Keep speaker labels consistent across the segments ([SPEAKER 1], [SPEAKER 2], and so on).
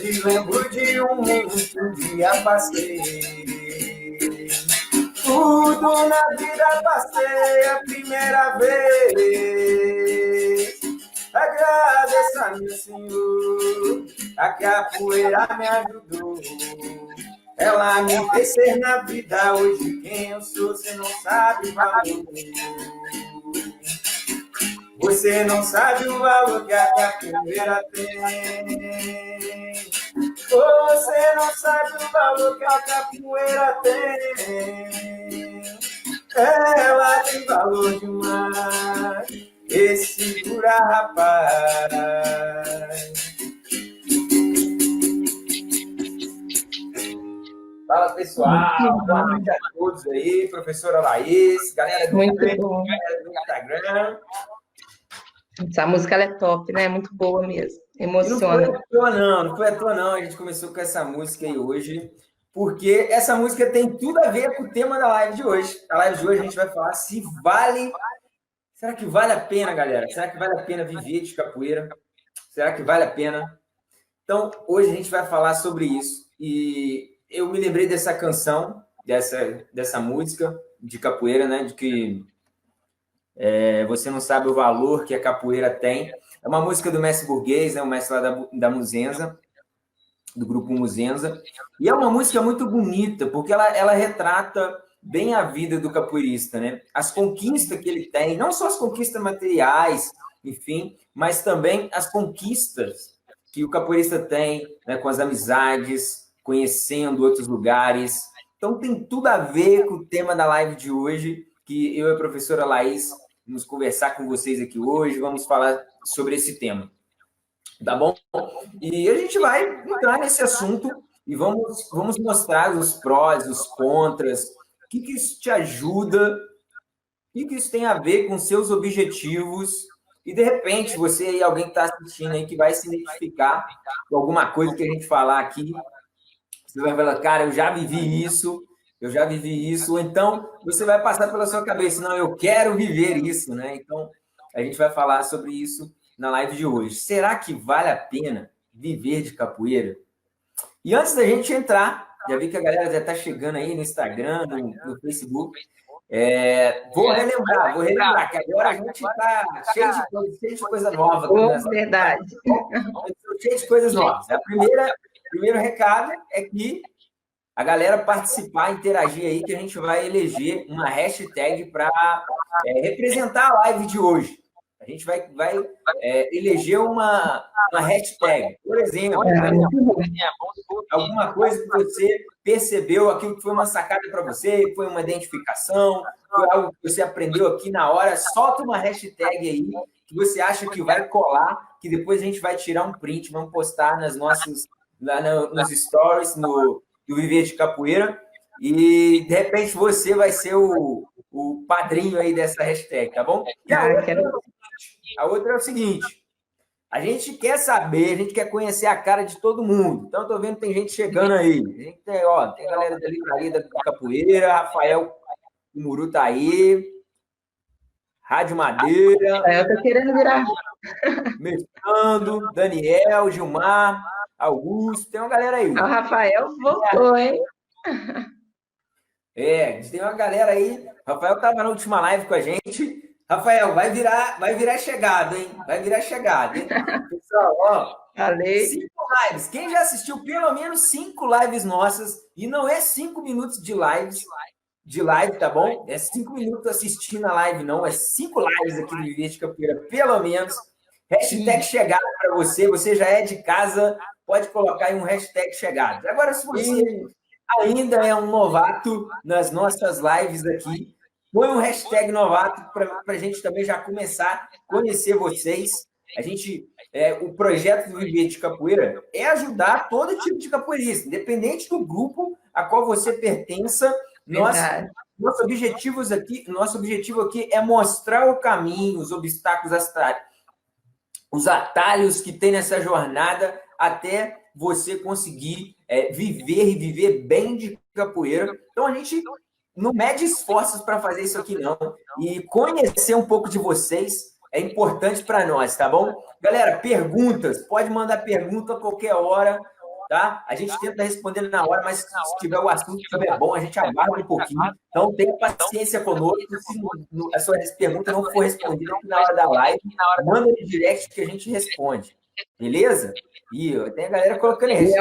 [SPEAKER 1] Hoje lembro de um mundo que um dia passei. Tudo na vida passei a primeira vez. Agradeço a meu Senhor, a capoeira me ajudou. Ela me fez ser na vida, hoje quem eu sou, você não sabe o valor. Você não sabe o valor que a capoeira tem. Você não sabe o valor que a capoeira tem. Ela tem valor demais. Esse pura rapaz. Fala, pessoal. Boa noite a todos aí. Professora Laís, galera do Instagram.
[SPEAKER 2] Essa música ela é top, né? Muito boa mesmo. Emociona.
[SPEAKER 1] Não foi à toa, não. A gente começou com essa música aí hoje, porque essa música tem tudo a ver com o tema da live de hoje. A live de hoje a gente vai falar se vale... Será que vale a pena, galera? Será que vale a pena viver de capoeira? Será que vale a pena? Então, hoje a gente vai falar sobre isso. E eu me lembrei dessa canção, dessa música de capoeira, né? De que você não sabe o valor que a capoeira tem. É uma música do mestre burguês, né? O mestre lá da Muzenza, do grupo Muzenza. E é uma música muito bonita, porque ela retrata bem a vida do capoeirista, né? As conquistas que ele tem, não só as conquistas materiais, enfim, mas também as conquistas que o capoeirista tem, né, com as amizades, conhecendo outros lugares. Então, tem tudo a ver com o tema da live de hoje, que eu e a professora Laís vamos conversar com vocês aqui hoje, vamos falar sobre esse tema. Tá bom? E a gente vai entrar nesse assunto e vamos mostrar os prós, os contras, o que isso te ajuda, o que isso tem a ver com seus objetivos. E, de repente, você aí, alguém que está assistindo aí, que vai se identificar com alguma coisa que a gente falar aqui, você vai falar, cara, eu já vivi isso, ou então você vai passar pela sua cabeça, não, eu quero viver isso, né? Então, a gente vai falar sobre isso na live de hoje. Será que vale a pena viver de capoeira? E antes da gente entrar, já vi que a galera já está chegando aí no Instagram, no Facebook, vou relembrar, que agora a gente está cheio de coisa nova.
[SPEAKER 2] Verdade.
[SPEAKER 1] Cheio de coisas novas. O primeiro recado é que a galera participar, interagir aí, que a gente vai eleger uma hashtag para representar a live de hoje. A gente vai eleger uma hashtag. Por exemplo, alguma coisa que você percebeu, aquilo que foi uma sacada para você, foi uma identificação, foi algo que você aprendeu aqui na hora, solta uma hashtag aí que você acha que vai colar, que depois a gente vai tirar um print, vamos postar nos stories, do Viver de Capoeira, e de repente você vai ser o padrinho aí dessa hashtag, tá bom? E a outra é o seguinte, a gente quer saber, a gente quer conhecer a cara de todo mundo. Então, estou vendo que tem gente chegando aí. A gente tem a galera da Livraria da Capoeira, Rafael Muru tá aí, Rádio Madeira.
[SPEAKER 2] Eu tô querendo virar.
[SPEAKER 1] Mestrando, Daniel, Gilmar, Augusto, tem uma galera aí.
[SPEAKER 2] O Rafael voltou, hein?
[SPEAKER 1] Tem uma galera aí. O Rafael estava na última live com a gente. Rafael, vai virar chegado, hein? Vai virar chegado, hein? Pessoal,
[SPEAKER 2] Falei.
[SPEAKER 1] 5 lives. Quem já assistiu pelo menos 5 lives nossas, e não é 5 minutos de live, tá bom? É 5 minutos assistindo a live, não. É 5 lives aqui do Viver de Capoeira, pelo menos. Hashtag chegado para você. Você já é de casa, pode colocar aí um hashtag chegado. Agora, se você ainda é um novato nas nossas lives aqui, põe um hashtag novato para a gente também já começar a conhecer vocês. O projeto do Viver de Capoeira é ajudar todo tipo de capoeirista, independente do grupo a qual você pertença. Nosso objetivo aqui é mostrar o caminho, os obstáculos, os atalhos que tem nessa jornada até você conseguir viver e viver bem de capoeira. Então, a gente não mede esforços para fazer isso aqui, não. E conhecer um pouco de vocês é importante para nós, tá bom? Galera, perguntas. Pode mandar pergunta a qualquer hora. tá? A gente tenta responder na hora, mas se tiver o assunto que tiver bom, a gente aguarda um pouquinho. Então, tenha paciência conosco. Se a sua pergunta não for respondida aqui na hora da live, manda no direct que a gente responde. Beleza? E tem a galera colocando aí.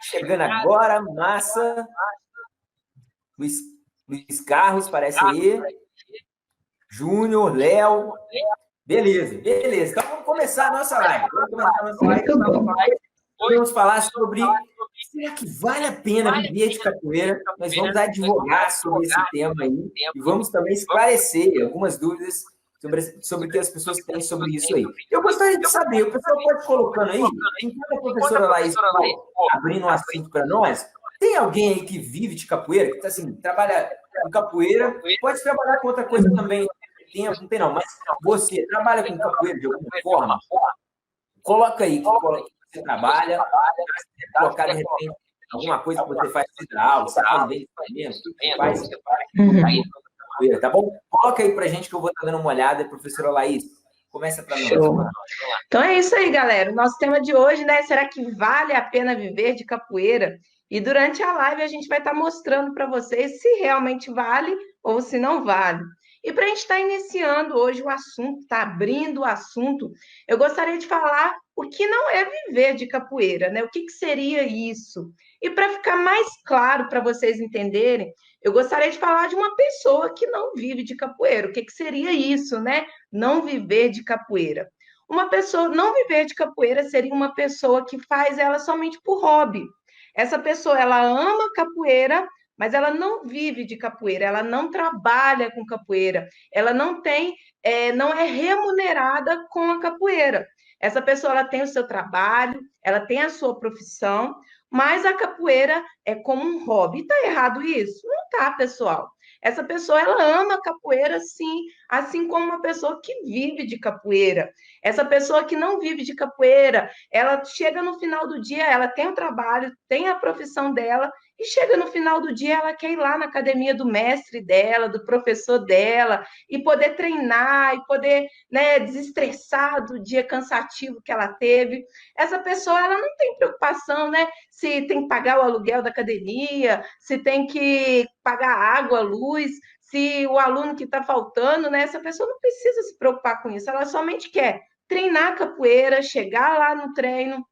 [SPEAKER 1] Chegando agora, massa. Luiz Carlos, parece aí. Júnior, Léo. Beleza. Então, vamos começar a nossa live. Vamos falar sobre será que vale a pena viver de capoeira? Nós vamos advogar sobre esse tema aí e vamos também esclarecer algumas dúvidas sobre o que as pessoas têm sobre isso aí. Eu gostaria de saber, o pessoal pode colocando aí, enquanto a professora Laís abrindo um assunto para nós, tem alguém aí que vive de capoeira, que assim, trabalha com capoeira, pode trabalhar com outra coisa também, não tem não, mas você trabalha com capoeira de alguma forma? Coloca aí que você trabalha, colocar de repente alguma coisa que você faz hidral, você faz bem mesmo, você faz tá bom? Coloca aí pra gente que eu vou estar dando uma olhada, professora Laís. Começa para nós.
[SPEAKER 2] Então é isso aí, galera. O nosso tema de hoje, né? Será que vale a pena viver de capoeira? E durante a live a gente vai estar mostrando para vocês se realmente vale ou se não vale. E para a gente estar iniciando hoje o assunto, tá abrindo o assunto, eu gostaria de falar o que não é viver de capoeira, né? O que seria isso? E para ficar mais claro para vocês entenderem, eu gostaria de falar de uma pessoa que não vive de capoeira. O que seria isso, né? Não viver de capoeira. Uma pessoa não viver de capoeira seria uma pessoa que faz ela somente por hobby. Essa pessoa, ela ama capoeira, mas ela não vive de capoeira, ela não trabalha com capoeira, ela não é remunerada com a capoeira. Essa pessoa, ela tem o seu trabalho, ela tem a sua profissão, mas a capoeira é como um hobby. Está errado isso? Não está, pessoal. Essa pessoa, ela ama capoeira, sim, assim como uma pessoa que vive de capoeira. Essa pessoa que não vive de capoeira, ela chega no final do dia, ela tem o trabalho, tem a profissão dela, e chega no final do dia, ela quer ir lá na academia do mestre dela, do professor dela, e poder treinar, e poder, né, desestressar do dia cansativo que ela teve. Essa pessoa, ela não tem preocupação, né, se tem que pagar o aluguel da academia, se tem que pagar água, luz, se o aluno que está faltando, né, essa pessoa não precisa se preocupar com isso, ela somente quer treinar capoeira, chegar lá no treino,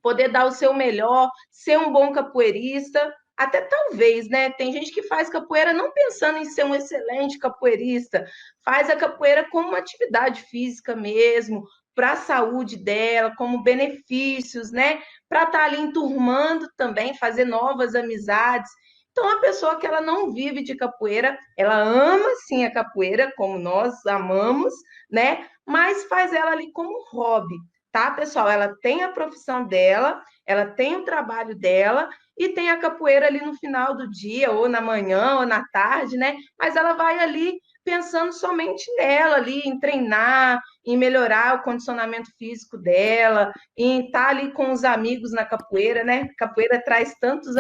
[SPEAKER 2] poder dar o seu melhor, ser um bom capoeirista, até talvez, né? Tem gente que faz capoeira não pensando em ser um excelente capoeirista, faz a capoeira como uma atividade física mesmo, para a saúde dela, como benefícios, né? Para estar ali enturmando também, fazer novas amizades. Então, a pessoa que ela não vive de capoeira, ela ama sim a capoeira, como nós amamos, né? Mas faz ela ali como hobby, tá, pessoal? Ela tem a profissão dela, ela tem o trabalho dela e tem a capoeira ali no final do dia, ou na manhã, ou na tarde, né? Mas ela vai ali pensando somente nela ali, em treinar, em melhorar o condicionamento físico dela, em estar ali com os amigos na capoeira, né? Capoeira traz tantas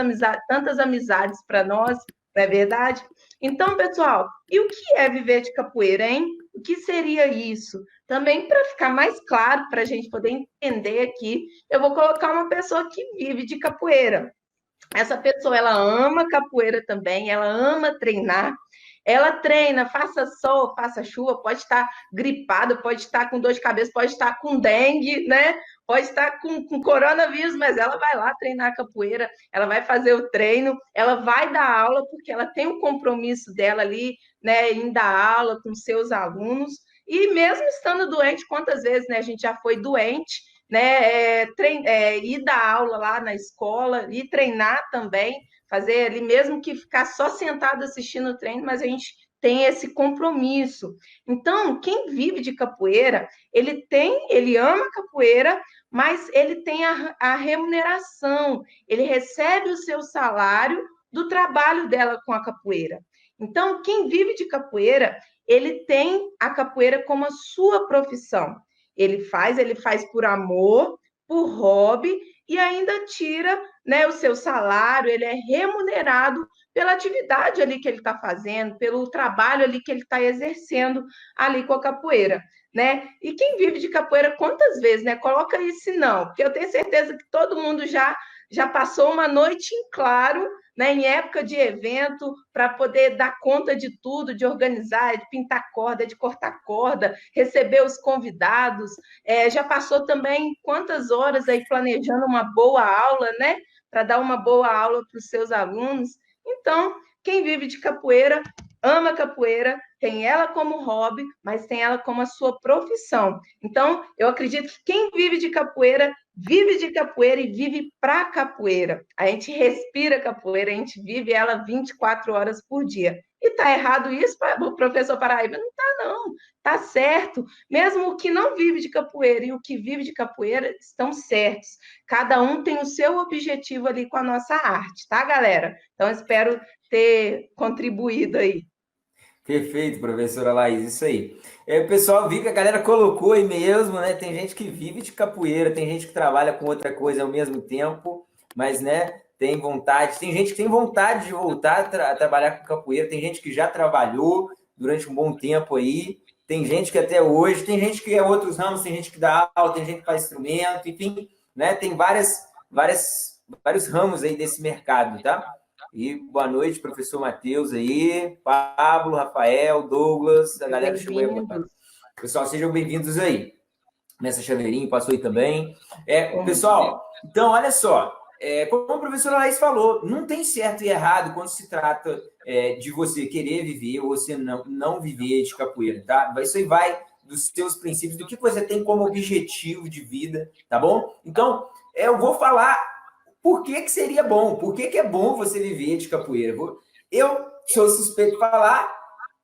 [SPEAKER 2] amizades para nós, não é verdade? Então, pessoal, e o que é viver de capoeira, hein? O que seria isso? Também, para ficar mais claro, para a gente poder entender aqui, eu vou colocar uma pessoa que vive de capoeira. Essa pessoa, ela ama capoeira também, ela ama treinar, ela treina, faça sol, faça chuva, pode estar gripado, pode estar com dor de cabeça, pode estar com dengue, né? Pode estar com coronavírus, mas ela vai lá treinar capoeira, ela vai fazer o treino, ela vai dar aula, porque ela tem o compromisso dela ali, né, em dar aula com seus alunos, e mesmo estando doente, quantas vezes, né, a gente já foi doente, né, ir dar aula lá na escola, ir treinar também, fazer ali, mesmo que ficar só sentado assistindo o treino, mas a gente tem esse compromisso. Então, quem vive de capoeira, ele ama capoeira, mas ele tem a remuneração, ele recebe o seu salário do trabalho dela com a capoeira. Então, quem vive de capoeira, ele tem a capoeira como a sua profissão. Ele faz por amor, por hobby, e ainda tira, né, o seu salário, ele é remunerado pela atividade ali que ele está fazendo, pelo trabalho ali que ele está exercendo ali com a capoeira, né? E quem vive de capoeira, quantas vezes, né? Coloca isso não, porque eu tenho certeza que todo mundo já passou uma noite em claro, né, em época de evento, para poder dar conta de tudo, de organizar, de pintar corda, de cortar corda, receber os convidados. Já passou também quantas horas aí planejando uma boa aula, né? Para dar uma boa aula para os seus alunos. Então, quem vive de capoeira, ama capoeira, tem ela como hobby, mas tem ela como a sua profissão. Então, eu acredito que quem vive de capoeira vive de capoeira e vive para capoeira. A gente respira capoeira, a gente vive ela 24 horas por dia. E está errado isso, professor Paraíba? Não está, não. Está certo. Mesmo o que não vive de capoeira e o que vive de capoeira estão certos. Cada um tem o seu objetivo ali com a nossa arte, tá, galera? Então, espero ter contribuído aí.
[SPEAKER 1] Perfeito, professora Laís, isso aí. O pessoal viu que a galera colocou aí mesmo, né? Tem gente que vive de capoeira, tem gente que trabalha com outra coisa ao mesmo tempo, mas, né, tem vontade. Tem gente que tem vontade de voltar a trabalhar com capoeira, tem gente que já trabalhou durante um bom tempo aí, tem gente que até hoje, tem gente que é outros ramos, tem gente que dá aula, tem gente que faz instrumento, enfim, né? Tem vários ramos aí desse mercado, tá? E boa noite, professor Matheus aí, Pablo, Rafael, Douglas, a galera chegou aí agora. Pessoal, sejam bem-vindos aí. Nessa Chaveirinho passou aí também. Pessoal, então, olha só, como a professora Laís falou, não tem certo e errado quando se trata de você querer viver ou você não viver de capoeira, tá? Isso aí vai dos seus princípios, do que você tem como objetivo de vida, tá bom? Então, eu vou falar por que seria bom, por que é bom você viver de capoeira. Eu sou suspeito de falar,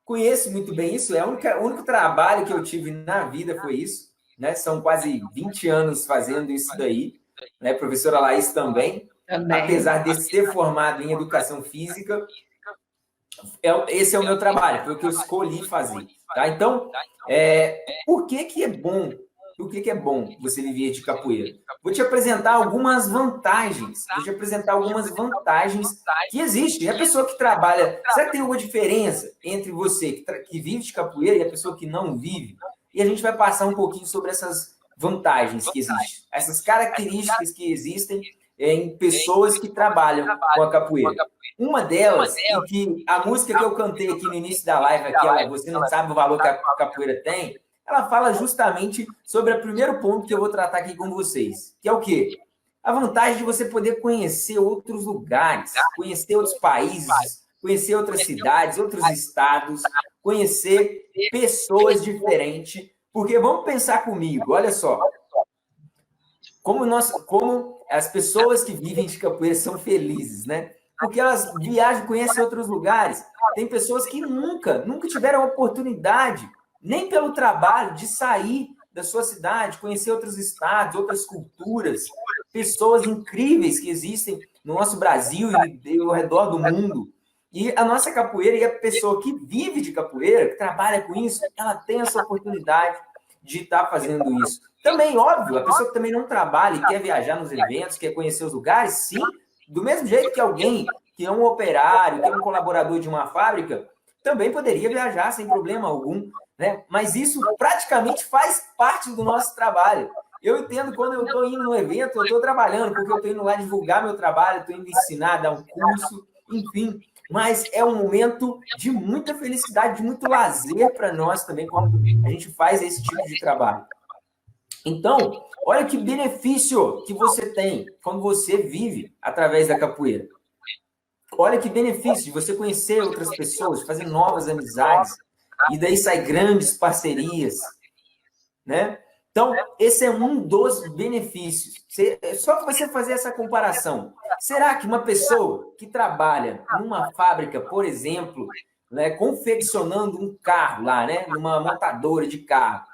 [SPEAKER 1] conheço muito bem isso, o único trabalho que eu tive na vida foi isso, né? São quase 20 anos fazendo isso daí, né? Professora Laís também. Apesar de ser formado em educação física, esse é o meu trabalho, foi o que eu escolhi fazer, tá? Então, por que é bom? Por que é bom você viver de capoeira? Vou te apresentar algumas vantagens. Que existem. E a pessoa que trabalha... Será que tem alguma diferença entre você que vive de capoeira e a pessoa que não vive? E a gente vai passar um pouquinho sobre essas vantagens que existem. Essas características que existem em pessoas que trabalham com a capoeira. Uma delas, e que a música que eu cantei aqui no início da live, aquela Você Não Sabe o Valor que a capoeira tem, ela fala justamente sobre o primeiro ponto que eu vou tratar aqui com vocês, que é o quê? A vantagem de você poder conhecer outros lugares, conhecer outros países, conhecer outras cidades, outros estados, conhecer pessoas diferentes, porque vamos pensar comigo, olha só, como as pessoas que vivem de capoeira são felizes, né? Porque elas viajam, conhecem outros lugares. Tem pessoas que nunca tiveram a oportunidade, nem pelo trabalho, de sair da sua cidade, conhecer outros estados, outras culturas, pessoas incríveis que existem no nosso Brasil e ao redor do mundo. E a nossa capoeira, e a pessoa que vive de capoeira, que trabalha com isso, ela tem essa oportunidade de estar fazendo isso. Também, óbvio, a pessoa que também não trabalha e quer viajar nos eventos, quer conhecer os lugares, sim, do mesmo jeito que alguém que é um operário, que é um colaborador de uma fábrica, também poderia viajar sem problema algum, né? Mas isso praticamente faz parte do nosso trabalho. Eu entendo quando eu estou indo no evento, eu estou trabalhando, porque eu estou indo lá divulgar meu trabalho, estou indo ensinar, dar um curso, enfim. Mas é um momento de muita felicidade, de muito lazer para nós também, quando a gente faz esse tipo de trabalho. Então, olha que benefício que você tem quando você vive através da capoeira. Olha que benefício de você conhecer outras pessoas, fazer novas amizades, e daí sai grandes parcerias, né? Então, esse é um dos benefícios. Só você fazer essa comparação. Será que uma pessoa que trabalha numa fábrica, por exemplo, né, confeccionando um carro lá, né, numa montadora de carro,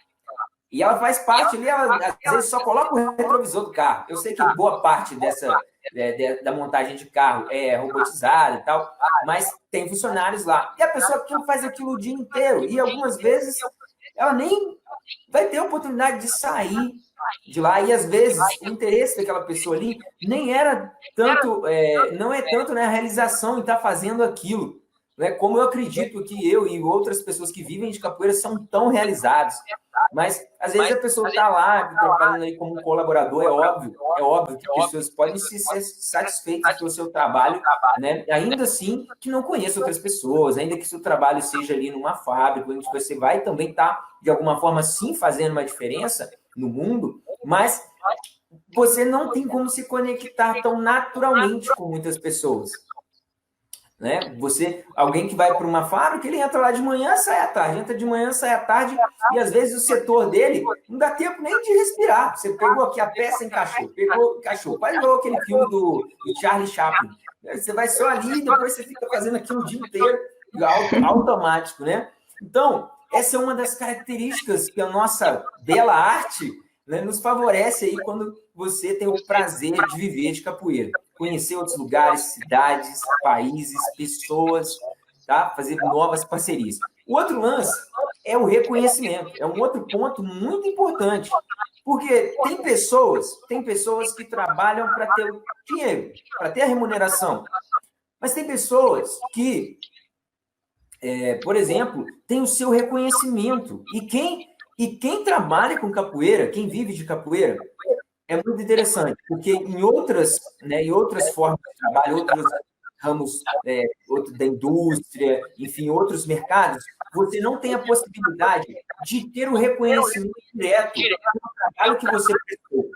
[SPEAKER 1] e ela faz parte ali, ela às vezes só coloca o retrovisor do carro. Eu sei que boa parte da montagem de carro é robotizada e tal, mas tem funcionários lá. E a pessoa que faz aquilo o dia inteiro, e algumas vezes ela nem vai ter a oportunidade de sair de lá, e às vezes o interesse daquela pessoa ali nem era tanto, não é tanto, né, a realização em estar fazendo aquilo, né? Como eu acredito que eu e outras pessoas que vivem de capoeira são tão realizados. Mas, às vezes, a pessoa está lá, trabalhando aí como um colaborador, é óbvio que pessoas podem se ser satisfeitas pelo seu trabalho, né? Ainda assim, que não conheça outras pessoas, ainda que seu trabalho seja ali numa fábrica, onde você vai também estar, de alguma forma, sim, fazendo uma diferença no mundo, mas você não tem como se conectar tão naturalmente com muitas pessoas. Né? Alguém que vai para uma fábrica, ele entra lá de manhã, sai à tarde, entra de manhã, sai à tarde, e às vezes o setor dele não dá tempo nem de respirar. Você pegou aqui a peça, encaixou, quase igual aquele filme do Charlie Chaplin. Você vai só ali e depois você fica fazendo aquilo o dia inteiro, automático, né? Então, essa é uma das características que a nossa bela arte, né, nos favorece aí quando você tem o prazer de viver de capoeira. Conhecer outros lugares, cidades, países, pessoas, tá? Fazer novas parcerias. O outro lance é o reconhecimento. É um outro ponto muito importante. Porque tem pessoas que trabalham para ter o dinheiro, para ter a remuneração. Mas tem pessoas que, por exemplo, têm o seu reconhecimento. E quem trabalha com capoeira, quem vive de capoeira, é muito interessante, porque em outras formas de trabalho, outros ramos da indústria, enfim, outros mercados, você não tem a possibilidade de ter o reconhecimento direto do trabalho que você prestou.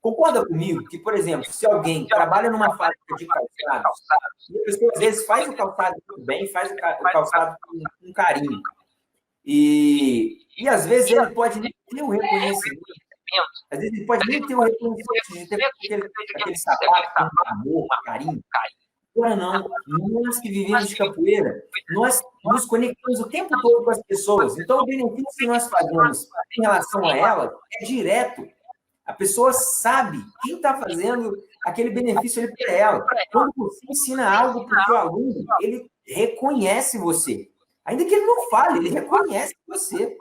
[SPEAKER 1] Concorda comigo que, por exemplo, se alguém trabalha numa fábrica de calçados, e a pessoa às vezes faz o calçado muito bem, faz o calçado com carinho, e às vezes ele pode nem ter o reconhecimento. Às vezes ele pode nem ter o reconhecimento de ter aquele sapato com amor, com carinho. Agora não. Nós que vivemos de capoeira, nós nos conectamos o tempo todo com as pessoas. Então, o benefício que nós fazemos em relação a elas é direto. A pessoa sabe quem está fazendo aquele benefício ali para ela. Quando você ensina algo para o seu aluno, ele reconhece você. Ainda que ele não fale, ele reconhece você.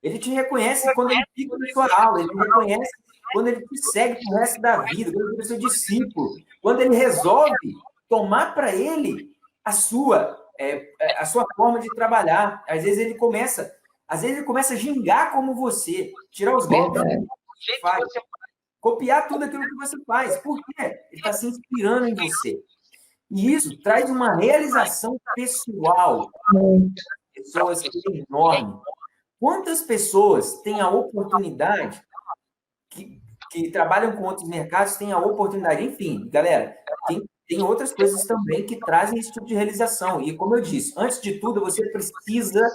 [SPEAKER 1] Ele te reconhece quando ele fica na sua aula, ele te reconhece quando ele te segue pro resto da vida, quando ele é seu discípulo, quando ele resolve tomar para ele a sua forma de trabalhar. Às vezes ele começa a gingar como você, tirar os golpes que você faz, copiar tudo aquilo que você faz. Por quê? Ele está se inspirando em você. E isso traz uma realização pessoal. Pessoas que é enorme. Quantas pessoas têm a oportunidade, que trabalham com outros mercados, têm a oportunidade? Enfim, galera, tem outras coisas também que trazem esse tipo de realização. E, como eu disse, antes de tudo, você precisa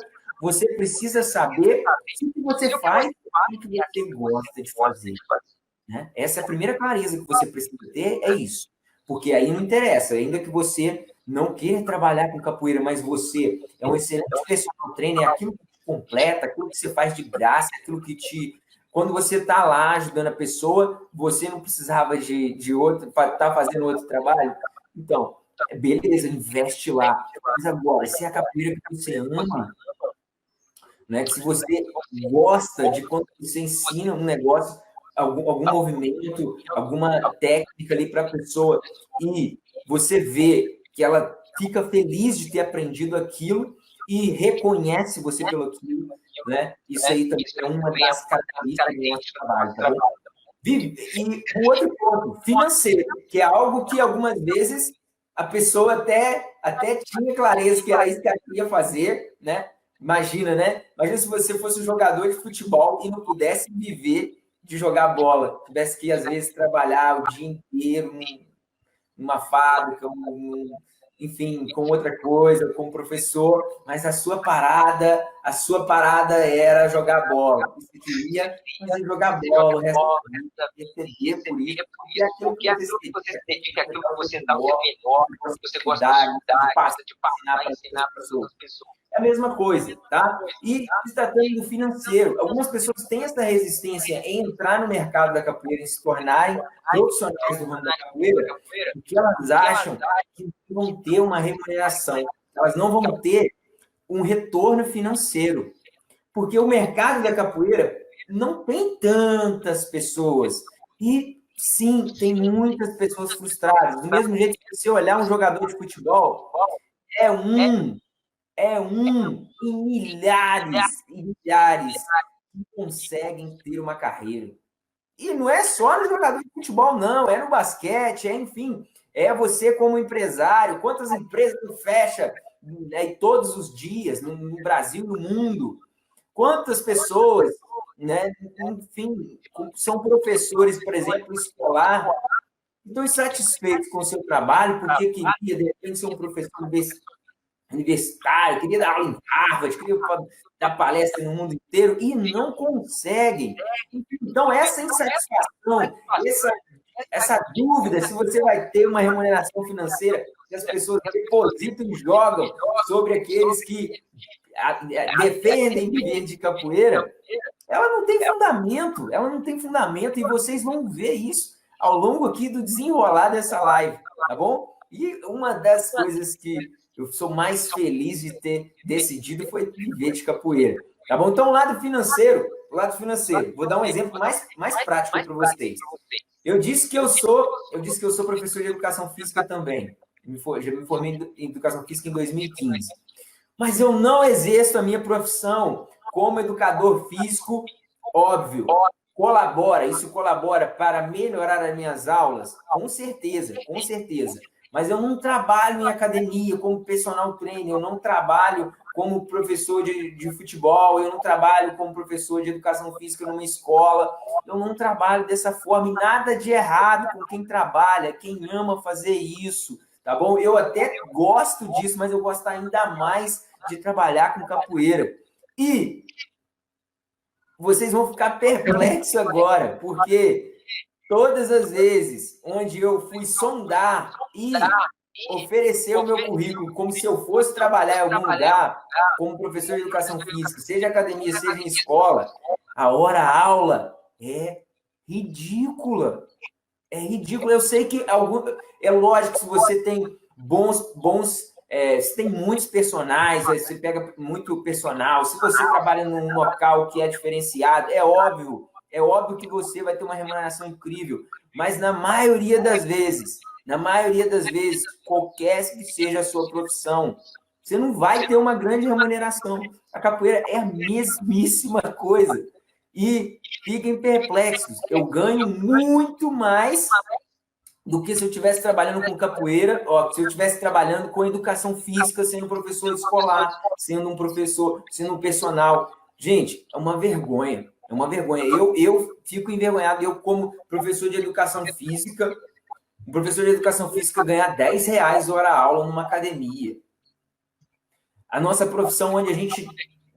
[SPEAKER 1] saber o que você faz e o que você gosta de fazer. Né? Essa é a primeira clareza que você precisa ter, é isso. Porque aí não interessa, ainda que você não queira trabalhar com capoeira, mas você é um excelente personal trainer, é aquilo que te completa, aquilo que você faz de graça, aquilo que te... Quando você está lá ajudando a pessoa, você não precisava de outro, tá fazendo outro trabalho. Então, beleza, investe lá. Mas agora, se é a capoeira que você ama, né, que se você gosta de quando você ensina um negócio, algum movimento, alguma técnica ali para a pessoa, e você vê que ela fica feliz de ter aprendido aquilo e reconhece você pelo aquilo, né? Isso aí também é uma das características do nosso trabalho, tá bom? E o outro ponto, financeiro, que é algo que algumas vezes a pessoa até tinha clareza que era isso que ela queria fazer, né? Imagina, né? Imagina se você fosse um jogador de futebol e não pudesse viver de jogar bola, tivesse que, às vezes, trabalhar o dia inteiro numa fábrica, enfim, com outra coisa, com um professor, mas a sua parada era jogar bola. Você queria fazer jogar bola, o resto da vida, receber por isso, porque é aquilo que você se dedica, aquilo que você dá o melhor, que você gosta de passar, ensinar para as outras pessoas. É a mesma coisa, tá? E se tratando do financeiro, algumas pessoas têm essa resistência em entrar no mercado da capoeira e se tornarem profissionais do ramo da capoeira, porque elas acham que vão ter uma remuneração, elas não vão ter um retorno financeiro, porque o mercado da capoeira não tem tantas pessoas. E, sim, tem muitas pessoas frustradas. Do mesmo jeito que você olhar um jogador de futebol, é um em milhares e milhares que conseguem ter uma carreira. E não é só no jogador de futebol, não. É no basquete, enfim. É você como empresário. Quantas empresas tu fecha todos os dias no Brasil, no mundo? Quantas pessoas, né, enfim, são professores, por exemplo, escolar, estão insatisfeitos com o seu trabalho porque queria, de repente, ser um professor universitário, queria dar aula em Harvard, queria dar palestra no mundo inteiro e não conseguem. Então, essa insatisfação, essa dúvida se você vai ter uma remuneração financeira que as pessoas depositam e jogam sobre aqueles que defendem viver de capoeira, ela não tem fundamento, e vocês vão ver isso ao longo aqui do desenrolar dessa live, tá bom? E uma das coisas que eu sou mais feliz de ter decidido foi viver de capoeira, tá bom? Então, o lado financeiro, vou dar um exemplo mais prático para vocês. Eu disse que eu sou professor de educação física também. Já me formei em educação física em 2015. Mas eu não exerço a minha profissão como educador físico, óbvio. Isso colabora para melhorar as minhas aulas? Com certeza. Mas eu não trabalho em academia como personal trainer, eu não trabalho como professor de futebol, eu não trabalho como professor de educação física numa escola, eu não trabalho dessa forma, e nada de errado com quem trabalha, quem ama fazer isso, tá bom? Eu até gosto disso, mas eu gosto ainda mais de trabalhar com capoeira. E vocês vão ficar perplexos agora, porque todas as vezes onde eu fui sondar e oferecer o meu currículo como se eu fosse trabalhar em algum lugar como professor de educação física, seja academia, seja em escola, a hora-aula é ridícula. É ridículo. Eu sei que é lógico que se você tem você tem muitos personagens, você pega muito personal, se você trabalha num local que é diferenciado, é óbvio que você vai ter uma remuneração incrível, mas na maioria das vezes, qualquer que seja a sua profissão, você não vai ter uma grande remuneração. A capoeira é a mesmíssima coisa. E fiquem perplexos, eu ganho muito mais do que se eu estivesse trabalhando com capoeira, se eu estivesse trabalhando com educação física, sendo professor escolar, sendo um personal. Gente, é uma vergonha. Eu fico envergonhado. Eu, como professor de educação física, um professor de educação física ganhar R$10 hora-aula numa academia. A nossa profissão, onde a gente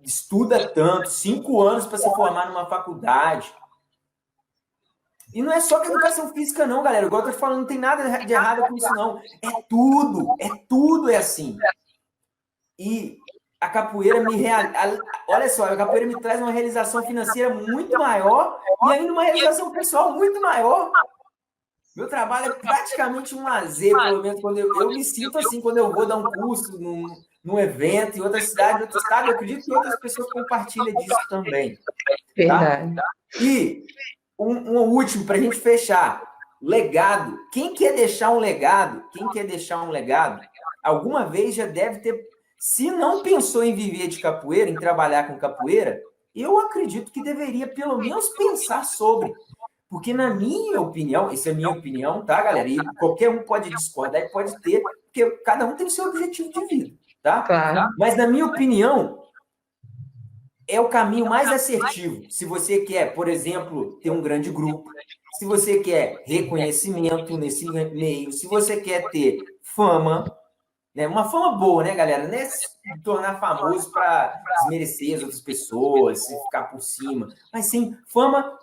[SPEAKER 1] estuda tanto, 5 anos para se formar numa faculdade. E não é só que educação física, não, galera. Igual eu tô te falando, não tem nada de errado com isso, não. Tudo é assim. E a capoeira olha só, a capoeira me traz uma realização financeira muito maior e ainda uma realização pessoal muito maior. Meu trabalho é praticamente um lazer, pelo menos quando eu me sinto assim, quando eu vou dar um curso num evento em outra cidade, em outro estado. Eu acredito que outras pessoas compartilham disso também.
[SPEAKER 2] Verdade.
[SPEAKER 1] Tá? E um último, para a gente fechar. Legado. Quem quer deixar um legado? Alguma vez já deve ter... Se não pensou em viver de capoeira, em trabalhar com capoeira, eu acredito que deveria pelo menos pensar sobre. Porque na minha opinião, essa é a minha opinião, tá, galera? E qualquer um pode discordar e pode ter, porque cada um tem o seu objetivo de vida, tá?
[SPEAKER 2] Claro.
[SPEAKER 1] Mas na minha opinião, é o caminho mais assertivo. Se você quer, por exemplo, ter um grande grupo, se você quer reconhecimento nesse meio, se você quer ter fama, né? Uma fama boa, né, galera? Não é se tornar famoso para desmerecer as outras pessoas, se ficar por cima, mas sim fama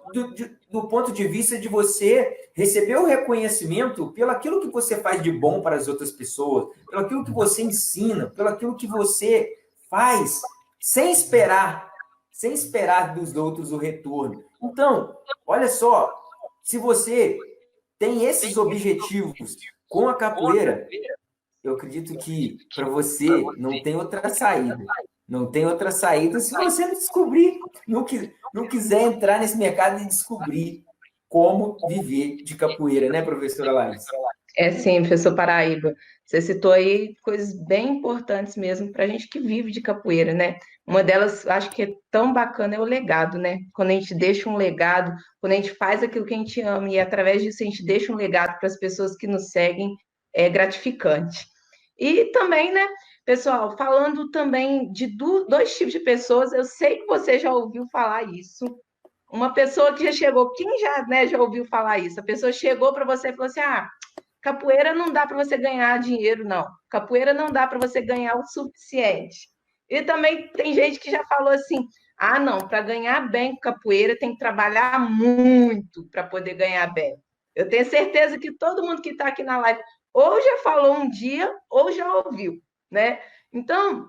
[SPEAKER 1] do ponto de vista de você receber o reconhecimento pelo aquilo que você faz de bom para as outras pessoas, pelo aquilo que você ensina, pelo aquilo que você faz, sem esperar dos outros o retorno. Então, olha só, se você tem esses objetivos com a capoeira, eu acredito que para você não tem outra saída. Não tem outra saída se você não descobrir, não quiser entrar nesse mercado e descobrir como viver de capoeira, né, professora Laís?
[SPEAKER 2] É sim, professor Paraíba. Você citou aí coisas bem importantes mesmo para a gente que vive de capoeira, né? Uma delas, acho que é tão bacana, é o legado, né? Quando a gente deixa um legado, quando a gente faz aquilo que a gente ama e através disso a gente deixa um legado para as pessoas que nos seguem, é gratificante. E também, né, pessoal, falando também de dois tipos de pessoas, eu sei que você já ouviu falar isso. Uma pessoa que já chegou, quem já, né, já ouviu falar isso? A pessoa chegou para você e falou assim: ah, capoeira não dá para você ganhar dinheiro, não. Capoeira não dá para você ganhar o suficiente. E também tem gente que já falou assim: ah, não, para ganhar bem com capoeira tem que trabalhar muito para poder ganhar bem. Eu tenho certeza que todo mundo que está aqui na live ou já falou um dia ou já ouviu, né? Então,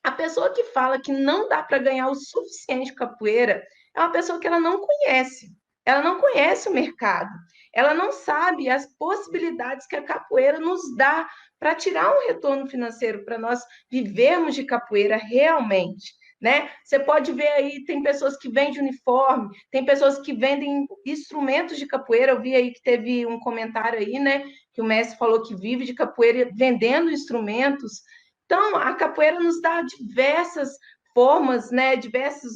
[SPEAKER 2] a pessoa que fala que não dá para ganhar o suficiente com capoeira é uma pessoa que ela não conhece. Ela não conhece o mercado. Ela não sabe as possibilidades que a capoeira nos dá para tirar um retorno financeiro para nós vivermos de capoeira realmente. Né? Você pode ver aí, tem pessoas que vendem uniforme, tem pessoas que vendem instrumentos de capoeira. Eu vi aí que teve um comentário aí, né? Que o mestre falou que vive de capoeira vendendo instrumentos. Então, a capoeira nos dá diversas formas, né, diversas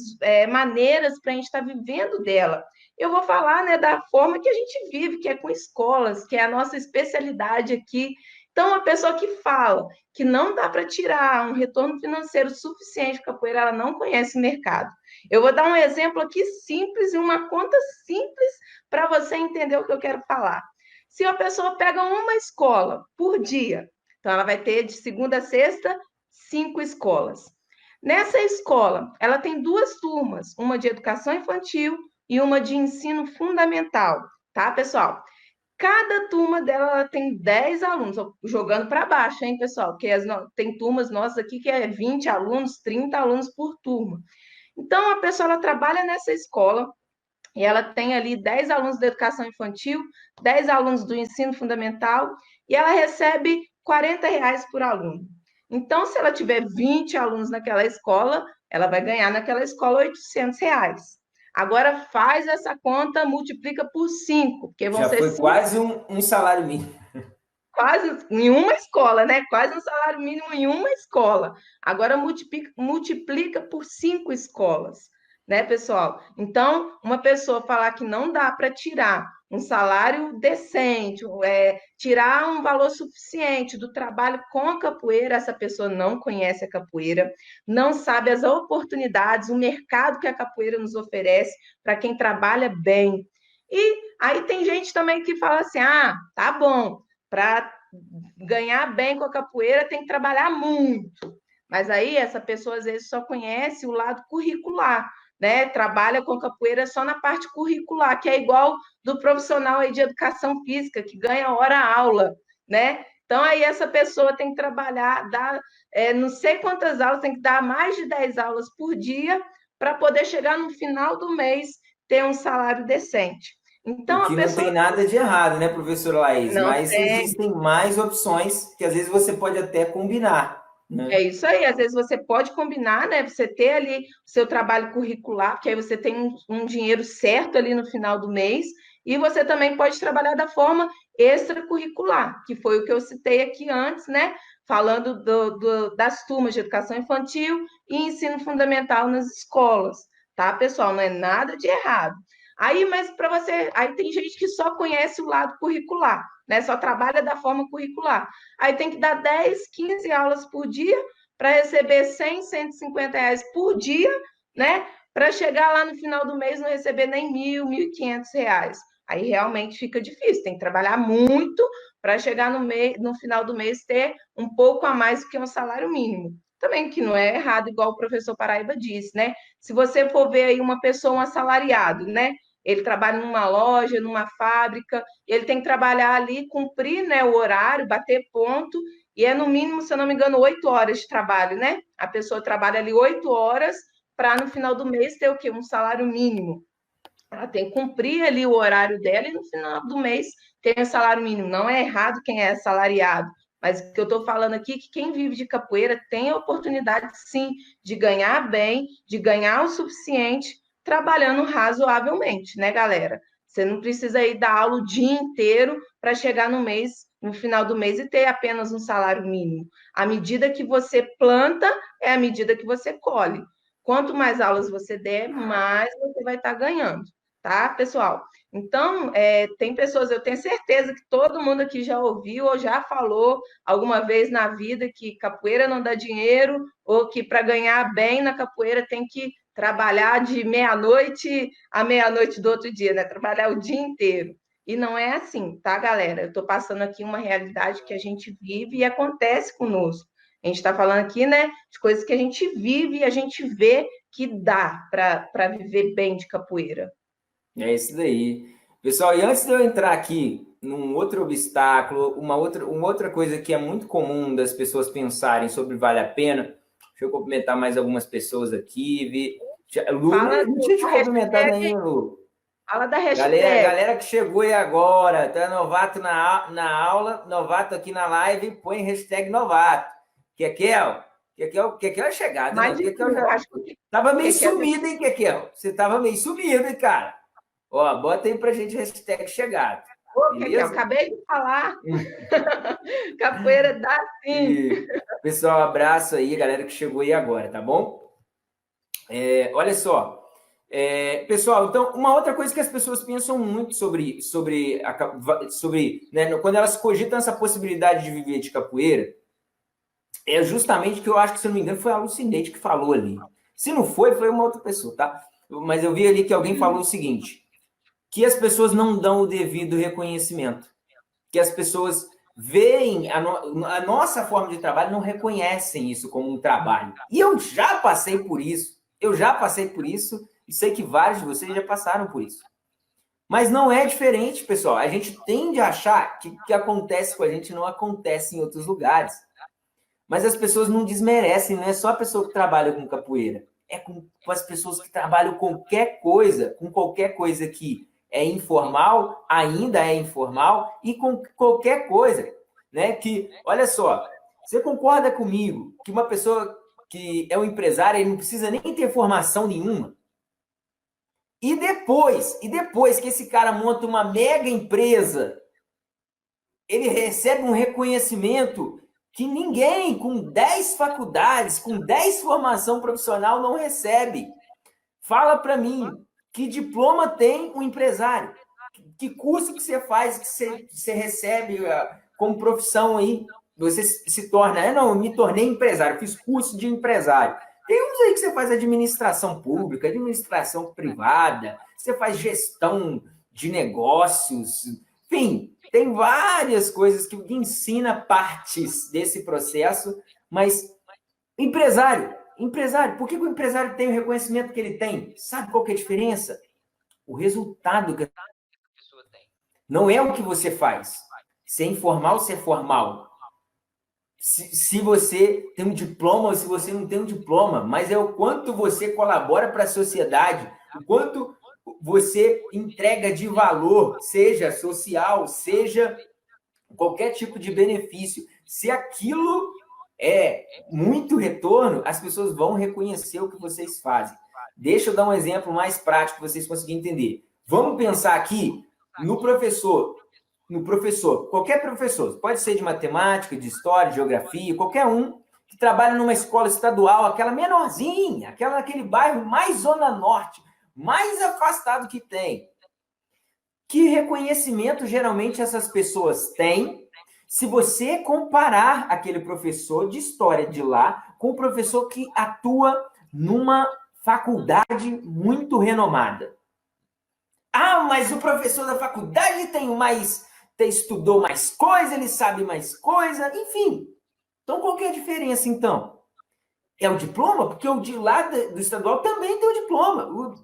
[SPEAKER 2] maneiras para a gente estar vivendo dela. Eu vou falar, né, da forma que a gente vive, que é com escolas, que é a nossa especialidade aqui. Então, a pessoa que fala que não dá para tirar um retorno financeiro suficiente com a capoeira, ela não conhece o mercado. Eu vou dar um exemplo aqui simples e uma conta simples para você entender o que eu quero falar. Se a pessoa pega uma escola por dia, então, ela vai ter de segunda a sexta 5 escolas. Nessa escola, ela tem 2 turmas, uma de educação infantil e uma de ensino fundamental, tá, pessoal? Cada turma dela tem 10 alunos, jogando para baixo, hein, pessoal? Porque tem turmas nossas aqui que é 20 alunos, 30 alunos por turma. Então, a pessoa ela trabalha nessa escola e ela tem ali 10 alunos da educação infantil, 10 alunos do ensino fundamental, e ela recebe R$ 40 por aluno. Então, se ela tiver 20 alunos naquela escola, ela vai ganhar naquela escola R$ 800. Agora faz essa conta, multiplica por 5, porque vão
[SPEAKER 1] Já
[SPEAKER 2] ser
[SPEAKER 1] foi
[SPEAKER 2] 5,
[SPEAKER 1] quase um salário mínimo.
[SPEAKER 2] quase em uma escola, né? Quase um salário mínimo em uma escola. Agora multiplica por 5 escolas, né, pessoal? Então, uma pessoa falar que não dá para tirar um salário decente, tirar um valor suficiente do trabalho com a capoeira, essa pessoa não conhece a capoeira, não sabe as oportunidades, o mercado que a capoeira nos oferece para quem trabalha bem. E aí tem gente também que fala assim: ah, tá bom, para ganhar bem com a capoeira tem que trabalhar muito. Mas aí essa pessoa às vezes só conhece o lado curricular, né? Trabalha com capoeira só na parte curricular, que é igual do profissional aí de educação física, que ganha hora-aula, né? Então aí essa pessoa tem que trabalhar, dar não sei quantas aulas, tem que dar mais de 10 aulas por dia para poder chegar no final do mês ter um salário decente.
[SPEAKER 1] O
[SPEAKER 2] Então a
[SPEAKER 1] que não tem
[SPEAKER 2] pessoa
[SPEAKER 1] nada de errado, né, professora Laís?
[SPEAKER 2] não
[SPEAKER 1] Mas
[SPEAKER 2] tem.
[SPEAKER 1] existem mais opções que às vezes você pode até combinar,
[SPEAKER 2] É
[SPEAKER 1] né?
[SPEAKER 2] isso aí, às vezes você pode combinar, né? Você ter ali o seu trabalho curricular, que aí você tem um dinheiro certo ali no final do mês, e você também pode trabalhar da forma extracurricular, que foi o que eu citei aqui antes, né? Falando das turmas de educação infantil e ensino fundamental nas escolas, tá, pessoal? Não é nada de errado. Aí, mas para você, aí tem gente que só conhece o lado curricular, né? Só trabalha da forma curricular. Aí tem que dar 10, 15 aulas por dia para receber 100, R$ 150 por dia, né? Para chegar lá no final do mês não receber nem 1.000, R$ 1.500. Aí realmente fica difícil, tem que trabalhar muito para chegar no final do mês ter um pouco a mais do que um salário mínimo. Também que não é errado, igual o professor Paraíba disse, né? Se você for ver aí uma pessoa, um assalariado, né? Ele trabalha numa loja, numa fábrica, ele tem que trabalhar ali, cumprir, né, o horário, bater ponto, e é no mínimo, se eu não me engano, 8 horas de trabalho, né? A pessoa trabalha ali 8 horas para no final do mês ter o quê? Um salário mínimo. Ela tem que cumprir ali o horário dela e no final do mês tem o salário mínimo. Não é errado quem é assalariado, Mas o que eu estou falando aqui é que quem vive de capoeira tem a oportunidade, sim, de ganhar bem, de ganhar o suficiente, trabalhando razoavelmente, né, galera? Você não precisa ir dar aula o dia inteiro para chegar no mês, no final do mês, e ter apenas um salário mínimo. À medida que você planta, é a medida que você colhe. Quanto mais aulas você der, mais você vai estar ganhando, tá, pessoal? Então, tem pessoas, eu tenho certeza que todo mundo aqui já ouviu ou já falou alguma vez na vida que capoeira não dá dinheiro, ou que para ganhar bem na capoeira tem que trabalhar de meia-noite à meia-noite do outro dia, né? Trabalhar o dia inteiro. E não é assim, tá, galera? Eu estou passando aqui uma realidade que a gente vive e acontece conosco. A gente está falando aqui, né, de coisas que a gente vive e a gente vê que dá para viver bem de capoeira.
[SPEAKER 1] É isso daí. Pessoal, e antes de eu entrar aqui num outro obstáculo, uma outra coisa que é muito comum das pessoas pensarem sobre vale a pena, deixa eu cumprimentar mais algumas pessoas aqui. Lu, não tinha te cumprimentado ainda, Lu.
[SPEAKER 2] Fala da hashtag.
[SPEAKER 1] Galera que chegou aí agora, tá novato na aula, novato aqui na live, põe hashtag novato. Kekel é chegada,
[SPEAKER 2] Mas,
[SPEAKER 1] né? Kekel
[SPEAKER 2] acho que
[SPEAKER 1] tava meio sumido, hein, Kekel? Você tava meio sumido, hein, cara? Ó, bota aí pra gente hashtag chegada.
[SPEAKER 2] Ô, Kekel, acabei de falar. Capoeira dá sim.
[SPEAKER 1] E, pessoal, abraço aí, galera que chegou aí agora, tá bom? Olha só. Pessoal, então, uma outra coisa que as pessoas pensam muito sobre né, quando elas cogitam essa possibilidade de viver de capoeira, é justamente que eu acho que, se eu não me engano, foi a Lucineide que falou ali. Se não foi uma outra pessoa, tá? Mas eu vi ali que alguém falou o seguinte, que as pessoas não dão o devido reconhecimento, que as pessoas veem a nossa forma de trabalho, não reconhecem isso como um trabalho. E eu já passei por isso, e sei que vários de vocês já passaram por isso. Mas não é diferente, pessoal. A gente tende a achar que o que acontece com a gente não acontece em outros lugares. Mas as pessoas não desmerecem, não é só a pessoa que trabalha com capoeira. É com as pessoas que trabalham com qualquer coisa que é informal, ainda é informal, e com qualquer coisa, né? Que, olha só, você concorda comigo que uma pessoa que é um empresário, ele não precisa nem ter formação nenhuma? E depois que esse cara monta uma mega empresa, ele recebe um reconhecimento que ninguém com 10 faculdades, com 10 formação profissional não recebe. Fala para mim, que diploma tem um empresário? Que curso que você faz, que você recebe como profissão aí? Você se torna, não, eu me tornei empresário, fiz curso de empresário. Tem uns aí que você faz administração pública, administração privada, você faz gestão de negócios, enfim, tem várias coisas que ensina partes desse processo, mas empresário, por que o empresário tem o reconhecimento que ele tem? Sabe qual que é a diferença? O resultado que a pessoa tem. Não é o que você faz. Se é informal, se é formal. Se você tem um diploma ou se você não tem um diploma, mas é o quanto você colabora para a sociedade, o quanto você entrega de valor, seja social, seja qualquer tipo de benefício. Se aquilo é muito retorno, as pessoas vão reconhecer o que vocês fazem. Deixa eu dar um exemplo mais prático para vocês conseguirem entender. Vamos pensar aqui no professor, qualquer professor, pode ser de matemática, de história, de geografia, qualquer um que trabalha numa escola estadual, aquela menorzinha, aquele bairro mais zona norte, mais afastado que tem. Que reconhecimento geralmente essas pessoas têm se você comparar aquele professor de história de lá com o professor que atua numa faculdade muito renomada? Ah, mas o professor da faculdade estudou mais coisa, ele sabe mais coisa, enfim. Então, qual que é a diferença, então? É o diploma? Porque o de lá do estadual também tem o diploma.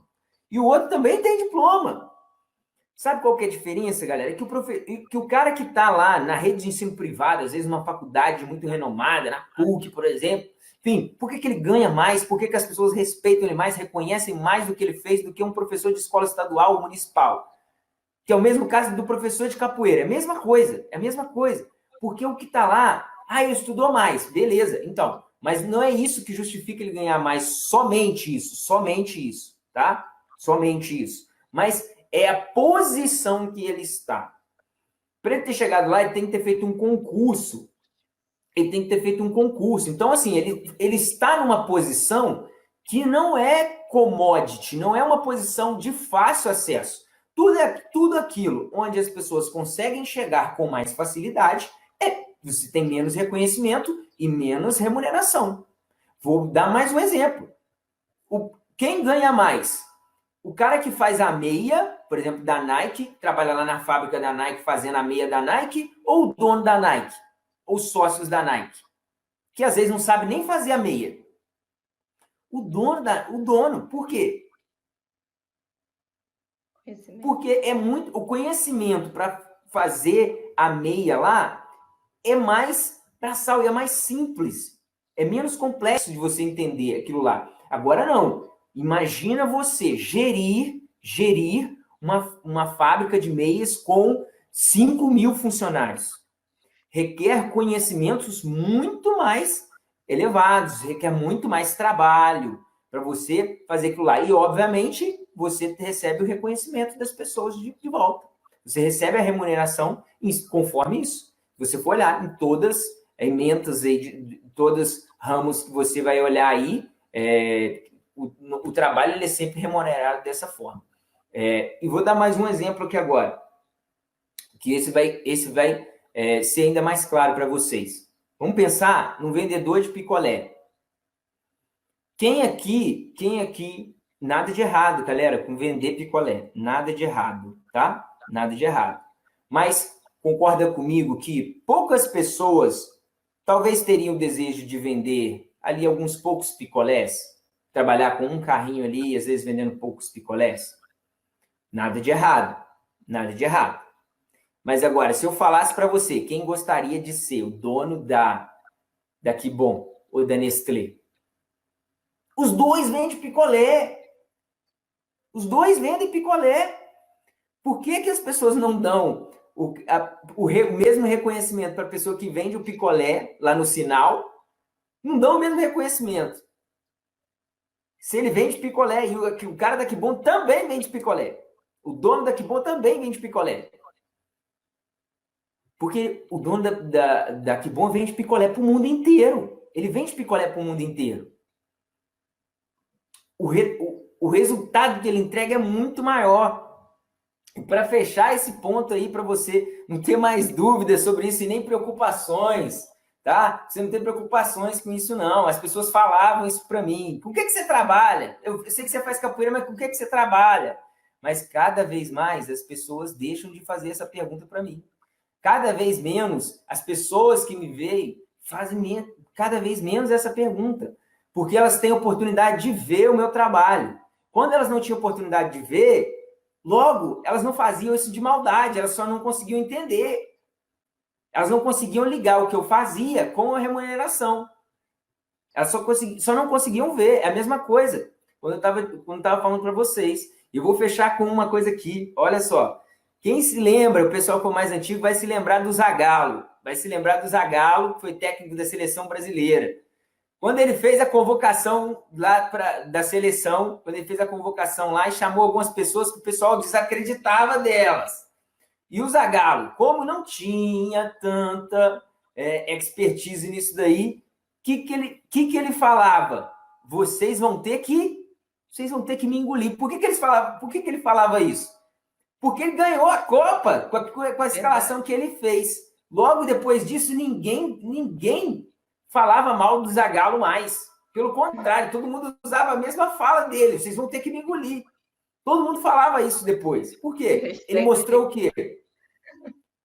[SPEAKER 1] E o outro também tem diploma. Sabe qual que é a diferença, galera? É que o cara que está lá na rede de ensino privado, às vezes numa faculdade muito renomada, na PUC, por exemplo, enfim, por que ele ganha mais? Por que as pessoas respeitam ele mais, reconhecem mais do que ele fez do que um professor de escola estadual ou municipal? Que é o mesmo caso do professor de capoeira. É a mesma coisa. Porque o que está lá Ah, ele estudou mais. Beleza. Então, mas não é isso que justifica ele ganhar mais. Somente isso, tá? Somente isso. Mas é a posição que ele está. Para ele ter chegado lá, ele tem que ter feito um concurso. Então, assim, ele está numa posição que não é commodity, não é uma posição de fácil acesso. Tudo aquilo onde as pessoas conseguem chegar com mais facilidade, você tem menos reconhecimento e menos remuneração. Vou dar mais um exemplo. Quem ganha mais? O cara que faz a meia, por exemplo, da Nike, trabalha lá na fábrica da Nike fazendo a meia da Nike, ou o dono da Nike, ou sócios da Nike, que às vezes não sabe nem fazer a meia. O dono, por quê? Porque é muito o conhecimento para fazer a meia lá é mais braçal, é mais simples, é menos complexo de você entender aquilo lá. Agora não. Imagina você gerir uma fábrica de meias com 5.000 funcionários. Requer conhecimentos muito mais elevados, requer muito mais trabalho para você fazer aquilo lá. E, obviamente, você recebe o reconhecimento das pessoas de volta. Você recebe a remuneração conforme isso. Você for olhar em todas emendas, de todos ramos que você vai olhar aí, o trabalho ele é sempre remunerado dessa forma. E vou dar mais um exemplo aqui agora, que esse vai ser ainda mais claro para vocês. Vamos pensar no vendedor de picolé. Quem aqui, nada de errado, galera, com vender picolé, nada de errado, tá? Nada de errado. Mas concorda comigo que poucas pessoas talvez teriam o desejo de vender ali alguns poucos picolés, trabalhar com um carrinho ali, às vezes vendendo poucos picolés? Nada de errado, nada de errado. Mas agora, se eu falasse para você, quem gostaria de ser o dono da Que Bom ou da Nestlé? Os dois vendem picolé. Os dois vendem picolé. Por que as pessoas não dão o mesmo reconhecimento para a pessoa que vende o picolé lá no sinal? Não dão o mesmo reconhecimento. Se ele vende picolé e o cara da Que Bom também vende picolé. O dono da Que Bom também vende picolé. Porque o dono da Que Bom vende picolé para o mundo inteiro. Ele vende picolé para o mundo inteiro. O resultado que ele entrega é muito maior. E para fechar esse ponto aí, para você não ter mais dúvidas sobre isso e nem preocupações, tá? Você não tem preocupações com isso, não. As pessoas falavam isso para mim. Com o que você trabalha? Eu sei que você faz capoeira, mas com o que você trabalha? Mas cada vez mais as pessoas deixam de fazer essa pergunta para mim. Cada vez menos as pessoas que me veem fazem cada vez menos essa pergunta, porque elas têm oportunidade de ver o meu trabalho. Quando elas não tinham oportunidade de ver, logo, elas não faziam isso de maldade, elas só não conseguiam entender. Elas não conseguiam ligar o que eu fazia com a remuneração. Elas só não conseguiam ver. É a mesma coisa. Quando eu estava falando para vocês. Eu vou fechar com uma coisa aqui. Olha só. Quem se lembra, o pessoal que é mais antigo, vai se lembrar do Zagallo. Vai se lembrar do Zagallo, que foi técnico da seleção brasileira. Quando ele fez a convocação lá da seleção, quando ele fez a convocação lá e chamou algumas pessoas que o pessoal desacreditava delas. E o Zagallo, como não tinha tanta expertise nisso daí, o que ele falava? Vocês vão ter que me engolir. Por que ele falava isso? Porque ele ganhou a Copa com a escalação que ele fez. Logo depois disso, ninguém falava mal do Zagallo mais. Pelo contrário, todo mundo usava a mesma fala dele. Vocês vão ter que me engolir. Todo mundo falava isso depois. Por quê? Ele mostrou o quê?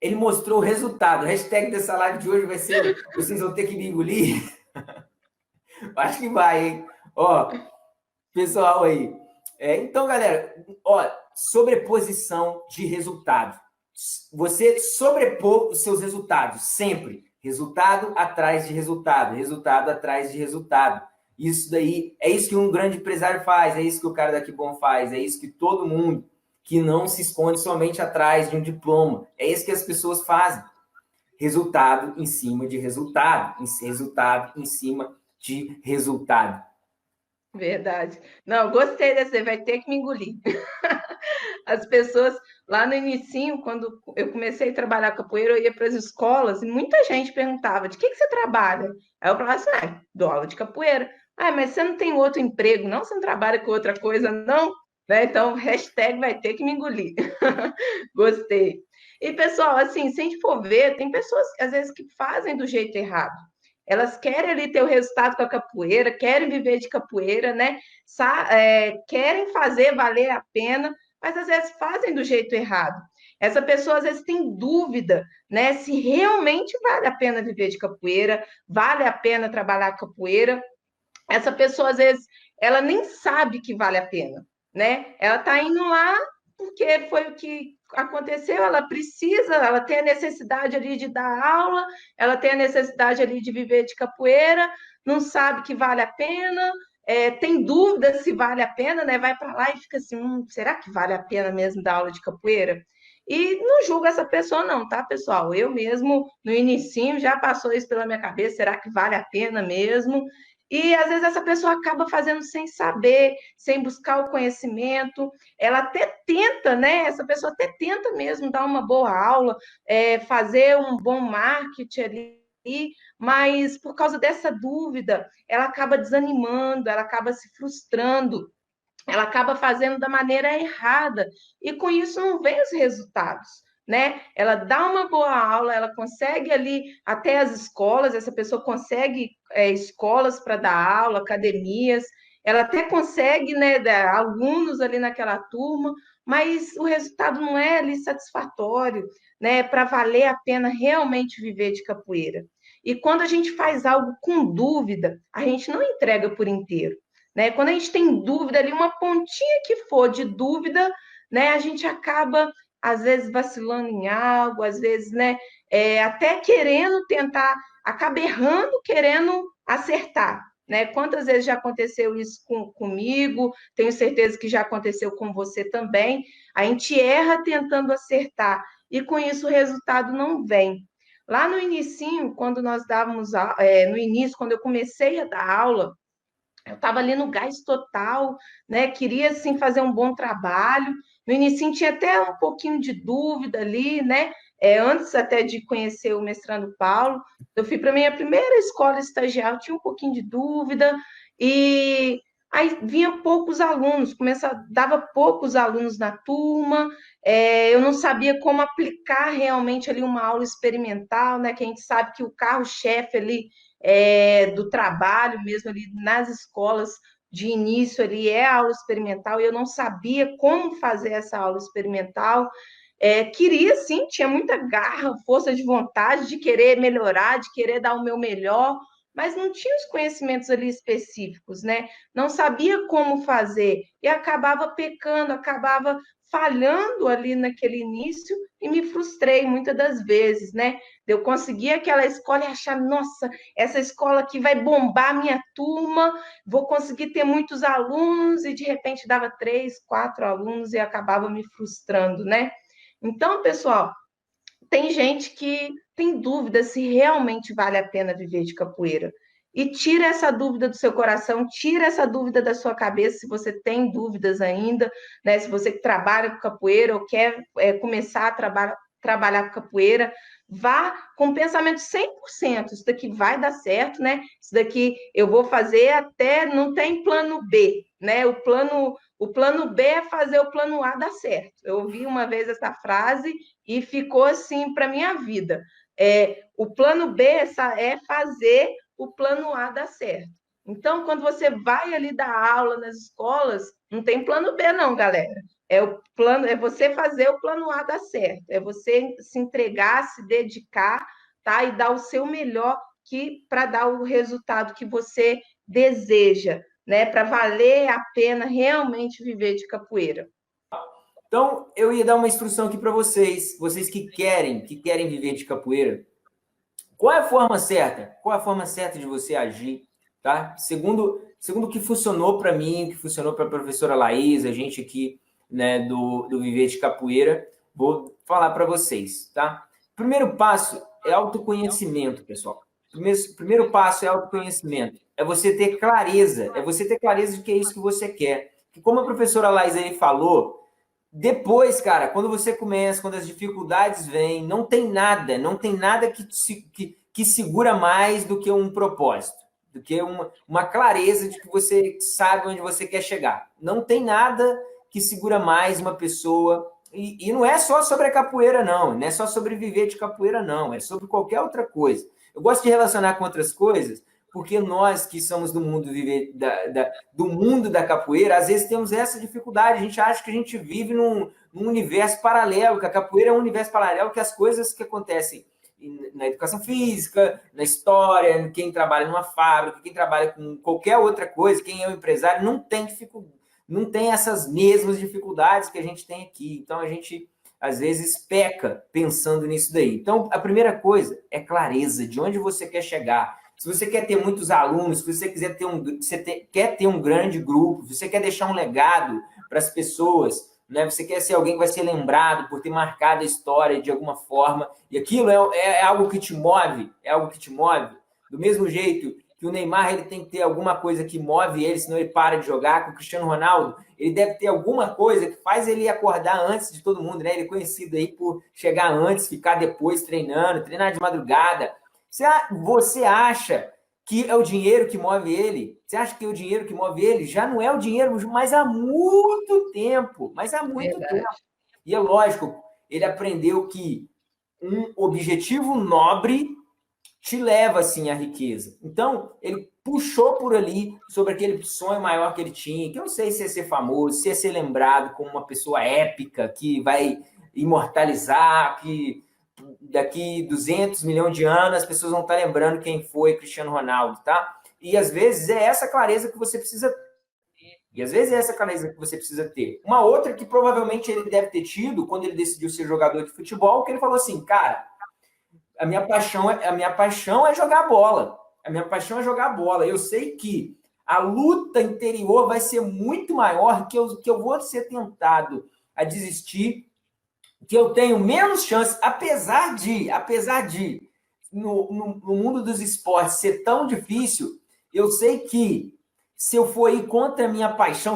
[SPEAKER 1] Ele mostrou o resultado. O hashtag dessa live de hoje vai ser vocês vão ter que me engolir. Acho que vai, hein? Ó, pessoal aí. Então, galera, ó, sobreposição de resultado. Você sobrepor os seus resultados, sempre. Resultado atrás de resultado, resultado atrás de resultado. Isso daí, é isso que um grande empresário faz, é isso que o cara da Que Bom faz, é isso que todo mundo que não se esconde somente atrás de um diploma, é isso que as pessoas fazem. resultado em cima de resultado, resultado em cima de resultado.
[SPEAKER 2] Verdade. Não, gostei desse, vai ter que me engolir. As pessoas, lá no inicinho, quando eu comecei a trabalhar capoeira, eu ia para as escolas e muita gente perguntava, de que você trabalha? Aí eu falava assim, dou aula de capoeira. Ah, mas você não tem outro emprego, não? Você não trabalha com outra coisa, não? Né? Então, hashtag vai ter que me engolir. Gostei. E, pessoal, assim, se a gente for ver, tem pessoas, às vezes, que fazem do jeito errado. Elas querem ali ter o resultado com a capoeira, querem viver de capoeira, né? Querem fazer valer a pena, mas às vezes fazem do jeito errado. Essa pessoa às vezes tem dúvida, né, se realmente vale a pena viver de capoeira, vale a pena trabalhar capoeira. Essa pessoa às vezes ela nem sabe que vale a pena, né? Ela está indo lá porque foi o que aconteceu, ela precisa, ela tem a necessidade ali de dar aula, ela tem a necessidade ali de viver de capoeira, não sabe que vale a pena, tem dúvida se vale a pena, né? Vai para lá e fica assim, será que vale a pena mesmo dar aula de capoeira? E não julgo essa pessoa não, tá, pessoal? Eu mesmo, no inicinho, já passou isso pela minha cabeça, será que vale a pena mesmo? E às vezes essa pessoa acaba fazendo sem saber, sem buscar o conhecimento. Ela até tenta, né? Essa pessoa até tenta mesmo dar uma boa aula, fazer um bom marketing ali, mas por causa dessa dúvida, ela acaba desanimando, ela acaba se frustrando, ela acaba fazendo da maneira errada e com isso não vem os resultados. Né? Ela dá uma boa aula, ela consegue ali até as escolas, essa pessoa consegue escolas para dar aula, academias, ela até consegue, né, dar alunos ali naquela turma, mas o resultado não é ali satisfatório, né, para valer a pena realmente viver de capoeira. E quando a gente faz algo com dúvida, a gente não entrega por inteiro. Né? Quando a gente tem dúvida ali, uma pontinha que for de dúvida, né, a gente acaba, às vezes, vacilando em algo, às vezes, né, até querendo tentar, acaba errando, querendo acertar. Né? Quantas vezes já aconteceu isso comigo? Tenho certeza que já aconteceu com você também. A gente erra tentando acertar e com isso o resultado não vem. Lá no início, quando nós dávamos, no início, quando eu comecei a dar aula, eu estava ali no gás total, né? Queria assim fazer um bom trabalho. No início tinha até um pouquinho de dúvida ali, né? Antes até de conhecer o mestrando Paulo, eu fui para a minha primeira escola estagiária, tinha um pouquinho de dúvida, e aí vinha poucos alunos, dava poucos alunos na turma, eu não sabia como aplicar realmente ali uma aula experimental, né? Que a gente sabe que o carro-chefe ali do trabalho mesmo ali nas escolas de início ali é a aula experimental, e eu não sabia como fazer essa aula experimental. Queria sim, tinha muita garra, força de vontade de querer melhorar, de querer dar o meu melhor, mas não tinha os conhecimentos ali específicos, né? Não sabia como fazer e acabava pecando, acabava falhando ali naquele início e me frustrei muitas das vezes, né? Eu consegui aquela escola e achar, nossa, essa escola aqui vai bombar a minha turma, vou conseguir ter muitos alunos, e de repente dava 3, 4 alunos e acabava me frustrando, né? Então, pessoal, tem gente que tem dúvida se realmente vale a pena viver de capoeira. E tira essa dúvida do seu coração, tira essa dúvida da sua cabeça, se você tem dúvidas ainda, né? Se você trabalha com capoeira ou quer começar a trabalhar com capoeira, vá com pensamento 100%, isso daqui vai dar certo, né? Isso daqui eu vou fazer até não tem plano B, né? O plano B é fazer o plano A dar certo. Eu ouvi uma vez essa frase e ficou assim para minha vida. O plano B é fazer o plano A dar certo. Então, quando você vai ali dar aula nas escolas, não tem plano B, não, galera. É você fazer o plano A dar certo, é você se entregar, se dedicar, tá? E dar o seu melhor para dar o resultado que você deseja, né? Para valer a pena realmente viver de capoeira.
[SPEAKER 1] Então, eu ia dar uma instrução aqui para vocês que querem viver de capoeira. Qual é a forma certa? Qual é a forma certa de você agir, tá? Segundo o que funcionou para mim, o que funcionou para a professora Laís, a gente aqui, né, do Viver de Capoeira, vou falar para vocês, tá? Primeiro passo é autoconhecimento, pessoal. Primeiro passo é autoconhecimento. É você ter clareza. É você ter clareza de que é isso que você quer. E como a professora Laís aí falou, depois, cara, quando você começa, quando as dificuldades vêm, não tem nada que segura mais do que um propósito, do que uma clareza de que você sabe onde você quer chegar. Não tem nada que segura mais uma pessoa. E não é só sobre a capoeira, não é só sobre viver de capoeira, não. É sobre qualquer outra coisa. Eu gosto de relacionar com outras coisas, porque nós que somos do mundo do mundo da capoeira, às vezes temos essa dificuldade. A gente acha que a gente vive num universo paralelo, que a capoeira é um universo paralelo, que as coisas que acontecem na educação física, na história, quem trabalha numa fábrica, quem trabalha com qualquer outra coisa, quem é um empresário, não tem essas mesmas dificuldades que a gente tem aqui. Então, a gente, às vezes, peca pensando nisso daí. Então, a primeira coisa é clareza de onde você quer chegar. Se você quer ter muitos alunos, se você quer ter um grande grupo, se você quer deixar um legado para as pessoas, né? Você quer ser alguém que vai ser lembrado por ter marcado a história de alguma forma, e aquilo é algo que te move, do mesmo jeito que o Neymar ele tem que ter alguma coisa que move ele, senão ele para de jogar. Com o Cristiano Ronaldo, ele deve ter alguma coisa que faz ele acordar antes de todo mundo, né? Ele é conhecido aí por chegar antes, ficar depois treinando, treinar de madrugada. Você acha que é o dinheiro que move ele? Você acha que é o dinheiro que move ele? Já não é o dinheiro, mas há muito tempo. E é lógico, ele aprendeu que um objetivo nobre te leva, assim, à riqueza. Então, ele puxou por ali sobre aquele sonho maior que ele tinha, que eu não sei se é ser famoso, se é ser lembrado como uma pessoa épica, que vai imortalizar, que daqui 200 milhões de anos as pessoas vão estar lembrando quem foi Cristiano Ronaldo, tá? E às vezes é essa clareza que você precisa ter. Uma outra que provavelmente ele deve ter tido quando ele decidiu ser jogador de futebol, que ele falou assim, cara, a minha paixão é jogar bola. A minha paixão é jogar bola. Eu sei que a luta interior vai ser muito maior, que eu vou ser tentado a desistir, que eu tenho menos chance, apesar de no mundo dos esportes ser tão difícil, eu sei que se eu for ir contra a minha paixão,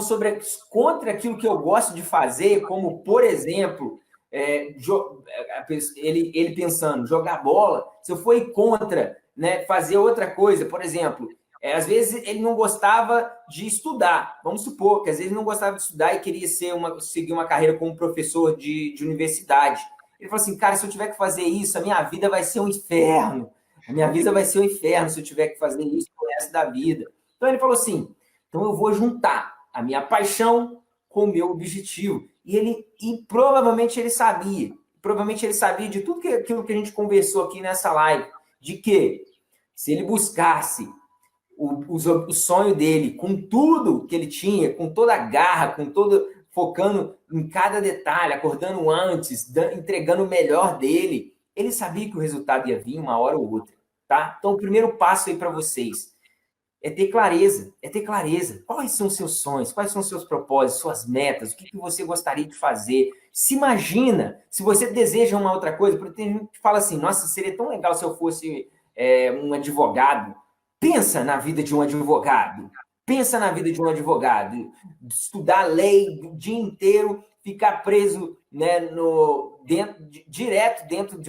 [SPEAKER 1] contra aquilo que eu gosto de fazer, como, por exemplo, ele pensando, jogar bola, se eu for ir contra, né, fazer outra coisa, por exemplo, às vezes ele não gostava de estudar, vamos supor que às vezes ele não gostava de estudar e queria seguir uma carreira como professor de universidade. Ele falou assim, cara, se eu tiver que fazer isso, a minha vida vai ser um inferno. A minha vida vai ser um inferno se eu tiver que fazer isso pro resto da vida. Então ele falou assim, então eu vou juntar a minha paixão com o meu objetivo. E provavelmente ele sabia de tudo aquilo que a gente conversou aqui nessa live, de que se ele buscasse o sonho dele, com tudo que ele tinha, com toda a garra, focando em cada detalhe, acordando antes, entregando o melhor dele, ele sabia que o resultado ia vir uma hora ou outra, tá? Então, o primeiro passo aí para vocês é ter clareza. Quais são os seus sonhos? Quais são os seus propósitos, suas metas? O que você gostaria de fazer? Se imagina, se você deseja uma outra coisa, porque tem gente que fala assim, nossa, seria tão legal se eu fosse um advogado. Pensa na vida de um advogado. Estudar lei o dia inteiro, ficar preso, né, direto dentro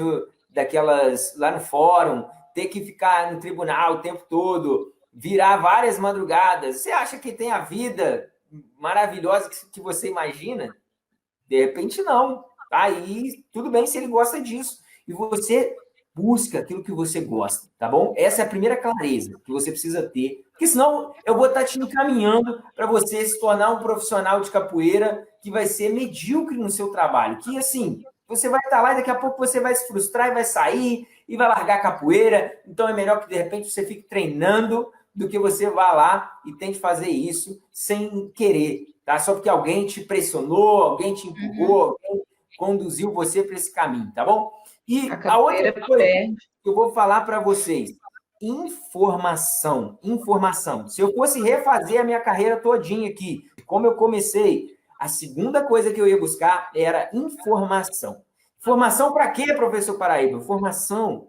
[SPEAKER 1] daquelas, lá no fórum, ter que ficar no tribunal o tempo todo, virar várias madrugadas. Você acha que tem a vida maravilhosa que você imagina? De repente, não. Aí, tudo bem se ele gosta disso. E você busca aquilo que você gosta, tá bom? Essa é a primeira clareza que você precisa ter. Porque senão eu vou estar te encaminhando para você se tornar um profissional de capoeira que vai ser medíocre no seu trabalho. Que, assim, você vai estar lá e daqui a pouco você vai se frustrar e vai sair e vai largar a capoeira. Então, é melhor que, de repente, você fique treinando do que você vá lá e tente fazer isso sem querer, tá? Só porque alguém te pressionou, alguém te empurrou, alguém conduziu você para esse caminho, tá bom? E a outra coisa que eu vou falar para vocês, informação. Se eu fosse refazer a minha carreira todinha aqui, como eu comecei, a segunda coisa que eu ia buscar era informação. Informação para quê, professor Paraíba? Informação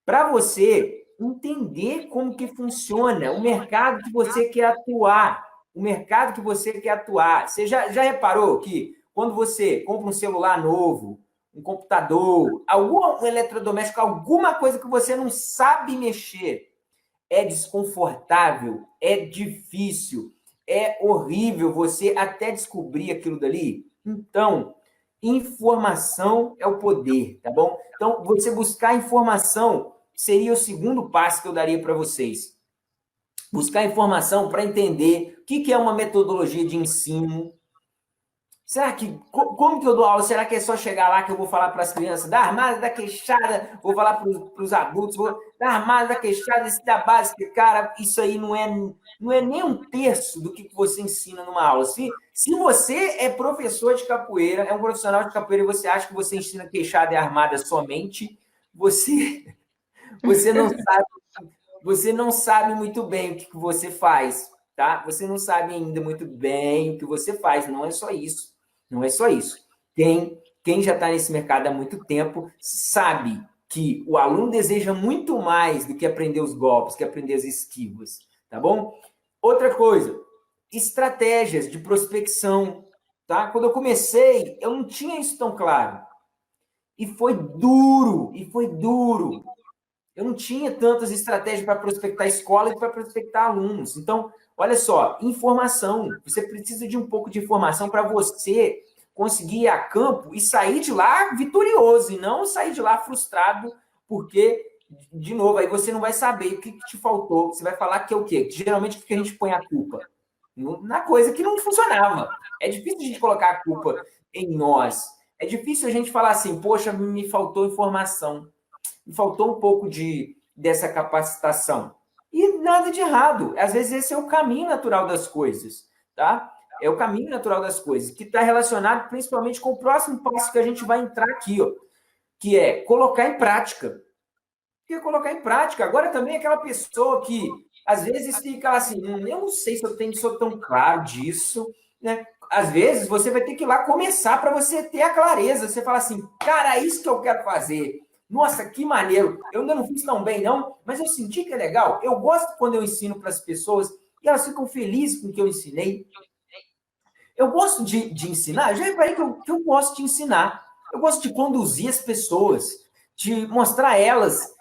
[SPEAKER 1] para você entender como que funciona o mercado que você quer atuar. O mercado que você quer atuar. Você já reparou que quando você compra um celular novo, um computador, algum eletrodoméstico, alguma coisa que você não sabe mexer, é desconfortável, é difícil, é horrível você até descobrir aquilo dali? Então, informação é o poder, tá bom? Então, você buscar informação seria o segundo passo que eu daria para vocês. Buscar informação para entender o que é uma metodologia de ensino. Será que, como que eu dou aula? Será que é só chegar lá que eu vou falar para as crianças, da armada, da queixada, vou falar para os adultos, vou da armada, da queixada, esse da básica, cara, isso aí não é nem um terço do que você ensina numa aula. Se você é professor de capoeira, é um profissional de capoeira e você acha que você ensina queixada e armada somente, você não sabe, você não sabe muito bem o que você faz, tá? Você não sabe ainda muito bem o que você faz, não é só isso. Não é só isso. Quem já está nesse mercado há muito tempo sabe que o aluno deseja muito mais do que aprender os golpes, que aprender as esquivas, tá bom? Outra coisa, estratégias de prospecção, tá? Quando eu comecei, eu não tinha isso tão claro. E foi duro. Eu não tinha tantas estratégias para prospectar escola e para prospectar alunos. Então, olha só, informação. Você precisa de um pouco de informação para você conseguir ir a campo e sair de lá vitorioso, e não sair de lá frustrado, porque, de novo, aí você não vai saber o que te faltou. Você vai falar que é o quê? Geralmente, o que a gente põe a culpa? Na coisa que não funcionava. É difícil a gente colocar a culpa em nós. É difícil a gente falar assim, poxa, me faltou informação. Me faltou um pouco dessa capacitação. E nada de errado. Às vezes esse é o caminho natural das coisas, tá? É o caminho natural das coisas, que está relacionado principalmente com o próximo passo que a gente vai entrar aqui, ó, que é colocar em prática. Que é colocar em prática. Agora também aquela pessoa que às vezes fica assim, eu não sei se eu sou tão claro disso, né? Às vezes você vai ter que ir lá começar para você ter a clareza. Você fala assim, cara, é isso que eu quero fazer. Nossa, que maneiro. Eu ainda não fiz tão bem, não, mas eu senti que é legal. Eu gosto quando eu ensino para as pessoas e elas ficam felizes com o que eu ensinei. Eu gosto de ensinar. Já reparei que eu gosto de ensinar. Eu gosto de conduzir as pessoas, de mostrar a elas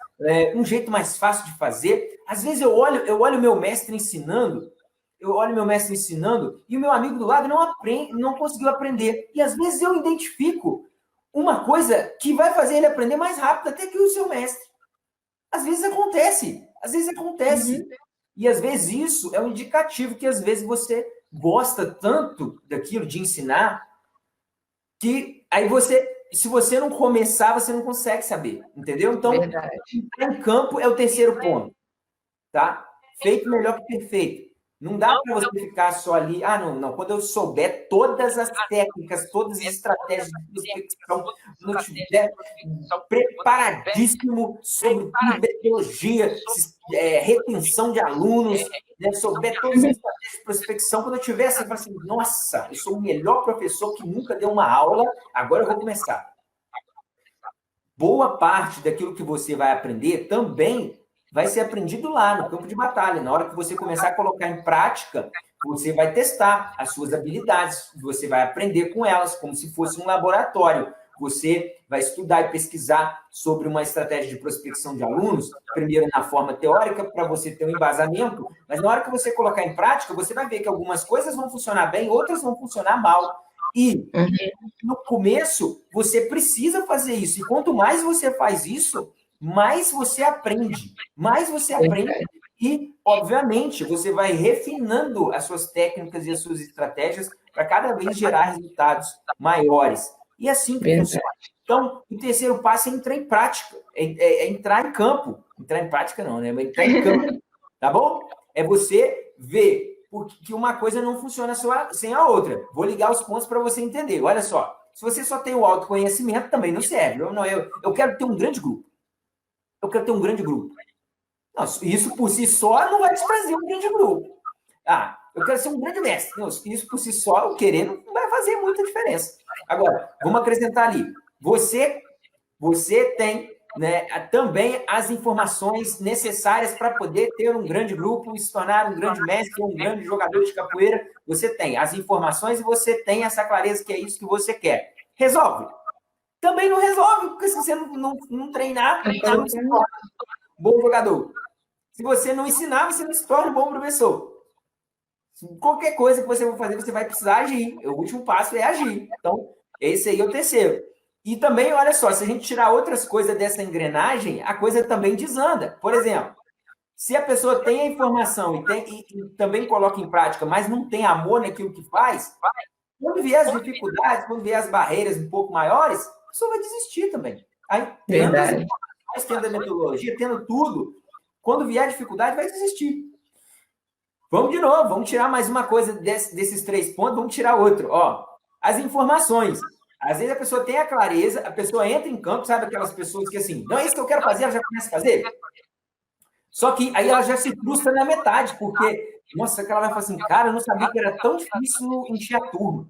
[SPEAKER 1] um jeito mais fácil de fazer. Às vezes eu olho o meu mestre ensinando, e o meu amigo do lado não conseguiu aprender. E às vezes eu identifico uma coisa que vai fazer ele aprender mais rápido até que o seu mestre. Às vezes acontece. Uhum. E às vezes isso é um indicativo que às vezes você gosta tanto daquilo de ensinar que aí se você não começar, você não consegue saber, entendeu? Então, entrar em campo é o terceiro ponto, tá? Feito melhor que perfeito. Não dá para você ficar só ali, não. Quando eu souber todas as técnicas, todas as estratégias de prospecção, quando eu estiver preparadíssimo sobre metodologia, retenção de alunos, né, souber todas as estratégias de prospecção, quando eu tiver assim, eu falo assim, nossa, eu sou o melhor professor que nunca deu uma aula, agora eu vou começar. Boa parte daquilo que você vai aprender também vai ser aprendido lá no campo de batalha. Na hora que você começar a colocar em prática, você vai testar as suas habilidades, você vai aprender com elas, como se fosse um laboratório. Você vai estudar e pesquisar sobre uma estratégia de prospecção de alunos, primeiro na forma teórica, para você ter um embasamento, mas na hora que você colocar em prática, você vai ver que algumas coisas vão funcionar bem, outras vão funcionar mal. E no começo, você precisa fazer isso. E quanto mais você faz isso, mais você aprende. E, obviamente, você vai refinando as suas técnicas e as suas estratégias para cada vez gerar resultados maiores. E assim que funciona. Então, o terceiro passo é entrar em prática, é entrar em campo. Entrar em prática não, né? Mas entrar em campo, tá bom? É você ver que uma coisa não funciona sem a outra. Vou ligar os pontos para você entender. Olha só, se você só tem o autoconhecimento, também não serve. Eu quero ter um grande grupo. Não, isso por si só não vai te fazer um grande grupo. Eu quero ser um grande mestre. Não, isso por si só, o querer, não vai fazer muita diferença. Agora, vamos acrescentar ali. Você tem né, também as informações necessárias para poder ter um grande grupo e se tornar um grande mestre, um grande jogador de capoeira. Você tem as informações e você tem essa clareza que é isso que você quer. Resolve? Também não resolve, porque se você não treinar, você não se torna um bom jogador. Se você não ensinar, você não se torna um bom professor. Qualquer coisa que você for fazer, você vai precisar agir. O último passo é agir. Então, esse aí é o terceiro. E também, olha só, se a gente tirar outras coisas dessa engrenagem, a coisa também desanda. Por exemplo, se a pessoa tem a informação e também coloca em prática, mas não tem amor naquilo que faz, quando vier as dificuldades, quando vier as barreiras um pouco maiores, a pessoa vai desistir também. Aí, tendo as informações, tendo a metodologia, tendo tudo, quando vier a dificuldade, vai desistir. Vamos de novo, vamos tirar mais uma coisa desses 3 pontos, vamos tirar outro. Ó, as informações. Às vezes a pessoa tem a clareza, a pessoa entra em campo, sabe aquelas pessoas que assim, não é isso que eu quero fazer, ela já começa a fazer. Só que aí ela já se frustra na metade, porque, nossa, que ela vai falar assim, cara, eu não sabia que era tão difícil encher a turma.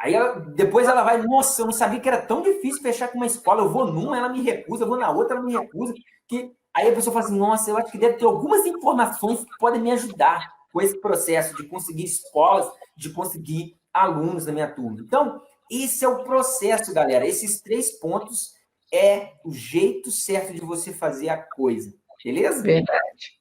[SPEAKER 1] Aí depois ela vai, nossa, eu não sabia que era tão difícil fechar com uma escola, eu vou numa, ela me recusa, eu vou na outra, ela me recusa, que aí a pessoa fala assim, nossa, eu acho que deve ter algumas informações que podem me ajudar com esse processo de conseguir escolas, de conseguir alunos na minha turma. Então, esse é o processo, galera. Esses 3 pontos é o jeito certo de você fazer a coisa, beleza?
[SPEAKER 2] Verdade.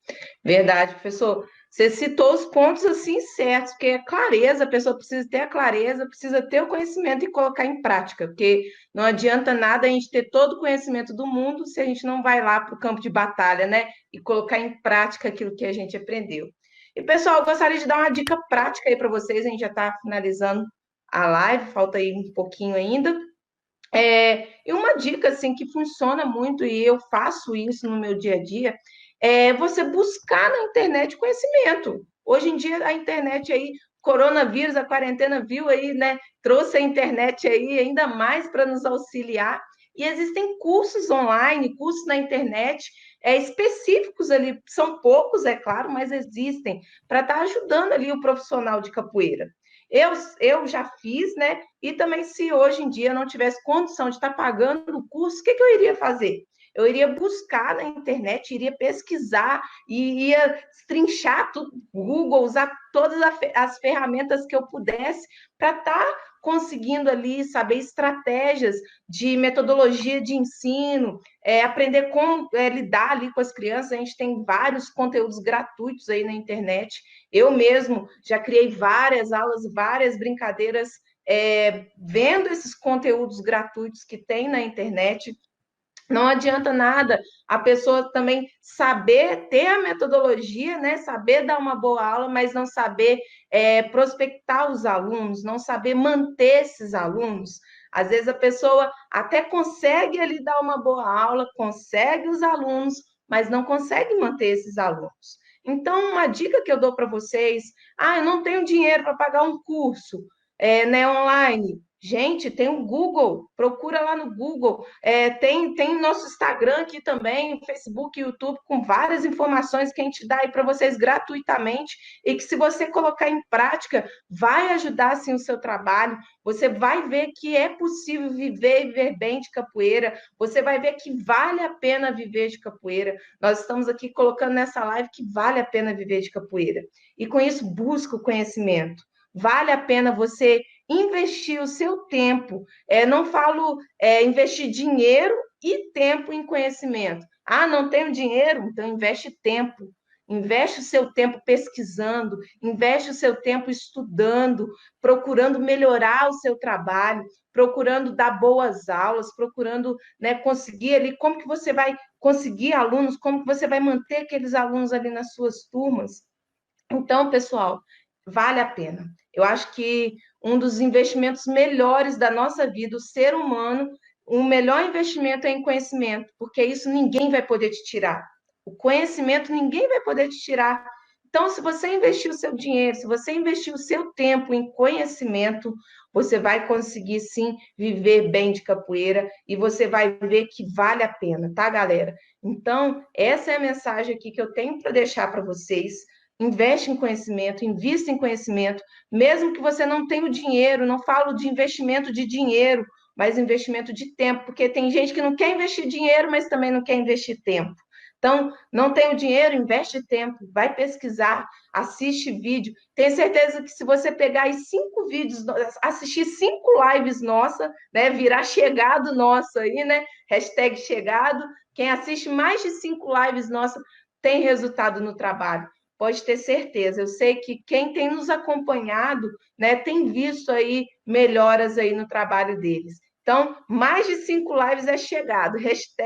[SPEAKER 2] Verdade, professor. Você citou os pontos assim certos, porque é clareza, a pessoa precisa ter a clareza, precisa ter o conhecimento e colocar em prática, porque não adianta nada a gente ter todo o conhecimento do mundo se a gente não vai lá para o campo de batalha, né? E colocar em prática aquilo que a gente aprendeu. E, pessoal, eu gostaria de dar uma dica prática aí para vocês, a gente já está finalizando a live, falta aí um pouquinho ainda. E uma dica assim que funciona muito, e eu faço isso no meu dia a dia, é você buscar na internet conhecimento. Hoje em dia a internet aí, coronavírus, a quarentena viu aí, né? Trouxe a internet aí ainda mais para nos auxiliar. E existem cursos online, cursos na internet específicos ali, são poucos, é claro, mas existem, para estar ajudando ali o profissional de capoeira. Eu já fiz, né? E também, se hoje em dia eu não tivesse condição de estar pagando o curso, o que eu iria fazer? Eu iria buscar na internet, iria pesquisar, e ia trinchar tudo, Google, usar todas as ferramentas que eu pudesse para estar conseguindo ali saber estratégias de metodologia de ensino, aprender como lidar ali com as crianças. A gente tem vários conteúdos gratuitos aí na internet. Eu mesmo já criei várias aulas, várias brincadeiras, vendo esses conteúdos gratuitos que tem na internet. Não adianta nada a pessoa também saber ter a metodologia, né? Saber dar uma boa aula, mas não saber prospectar os alunos, não saber manter esses alunos. Às vezes a pessoa até consegue ali dar uma boa aula, consegue os alunos, mas não consegue manter esses alunos. Então, uma dica que eu dou para vocês: eu não tenho dinheiro para pagar um curso, né, online. Gente, tem o Google, procura lá no Google. Tem nosso Instagram aqui também, Facebook, YouTube, com várias informações que a gente dá aí para vocês gratuitamente, e que, se você colocar em prática, vai ajudar sim o seu trabalho. Você vai ver que é possível viver e viver bem de capoeira. Você vai ver que vale a pena viver de capoeira. Nós estamos aqui colocando nessa live que vale a pena viver de capoeira. E com isso, busca o conhecimento. Vale a pena você investir o seu tempo. Não falo investir dinheiro e tempo em conhecimento. Não tenho dinheiro? Então investe tempo. Investe o seu tempo pesquisando, investe o seu tempo estudando, procurando melhorar o seu trabalho, procurando dar boas aulas, procurando, né, conseguir ali, como que você vai conseguir alunos, como que você vai manter aqueles alunos ali nas suas turmas. Então, pessoal, vale a pena. Eu acho que um dos investimentos melhores da nossa vida, o ser humano, o melhor investimento é em conhecimento, porque isso ninguém vai poder te tirar. O conhecimento ninguém vai poder te tirar. Então, se você investir o seu dinheiro, se você investir o seu tempo em conhecimento, você vai conseguir sim viver bem de capoeira, e você vai ver que vale a pena, tá, galera? Então, essa é a mensagem aqui que eu tenho para deixar para vocês. Investe em conhecimento, invista em conhecimento, mesmo que você não tenha o dinheiro. Não falo de investimento de dinheiro, mas investimento de tempo, porque tem gente que não quer investir dinheiro, mas também não quer investir tempo. Então, não tem o dinheiro, investe tempo, vai pesquisar, assiste vídeo. Tenho certeza que se você pegar aí 5 vídeos, assistir 5 lives nossa, né, virar chegado nosso aí, né, hashtag chegado, quem assiste mais de 5 lives nossa tem resultado no trabalho. Pode ter certeza. Eu sei que quem tem nos acompanhado, né, tem visto aí melhoras aí no trabalho deles. Então, mais de 5 lives é chegado. Hashtag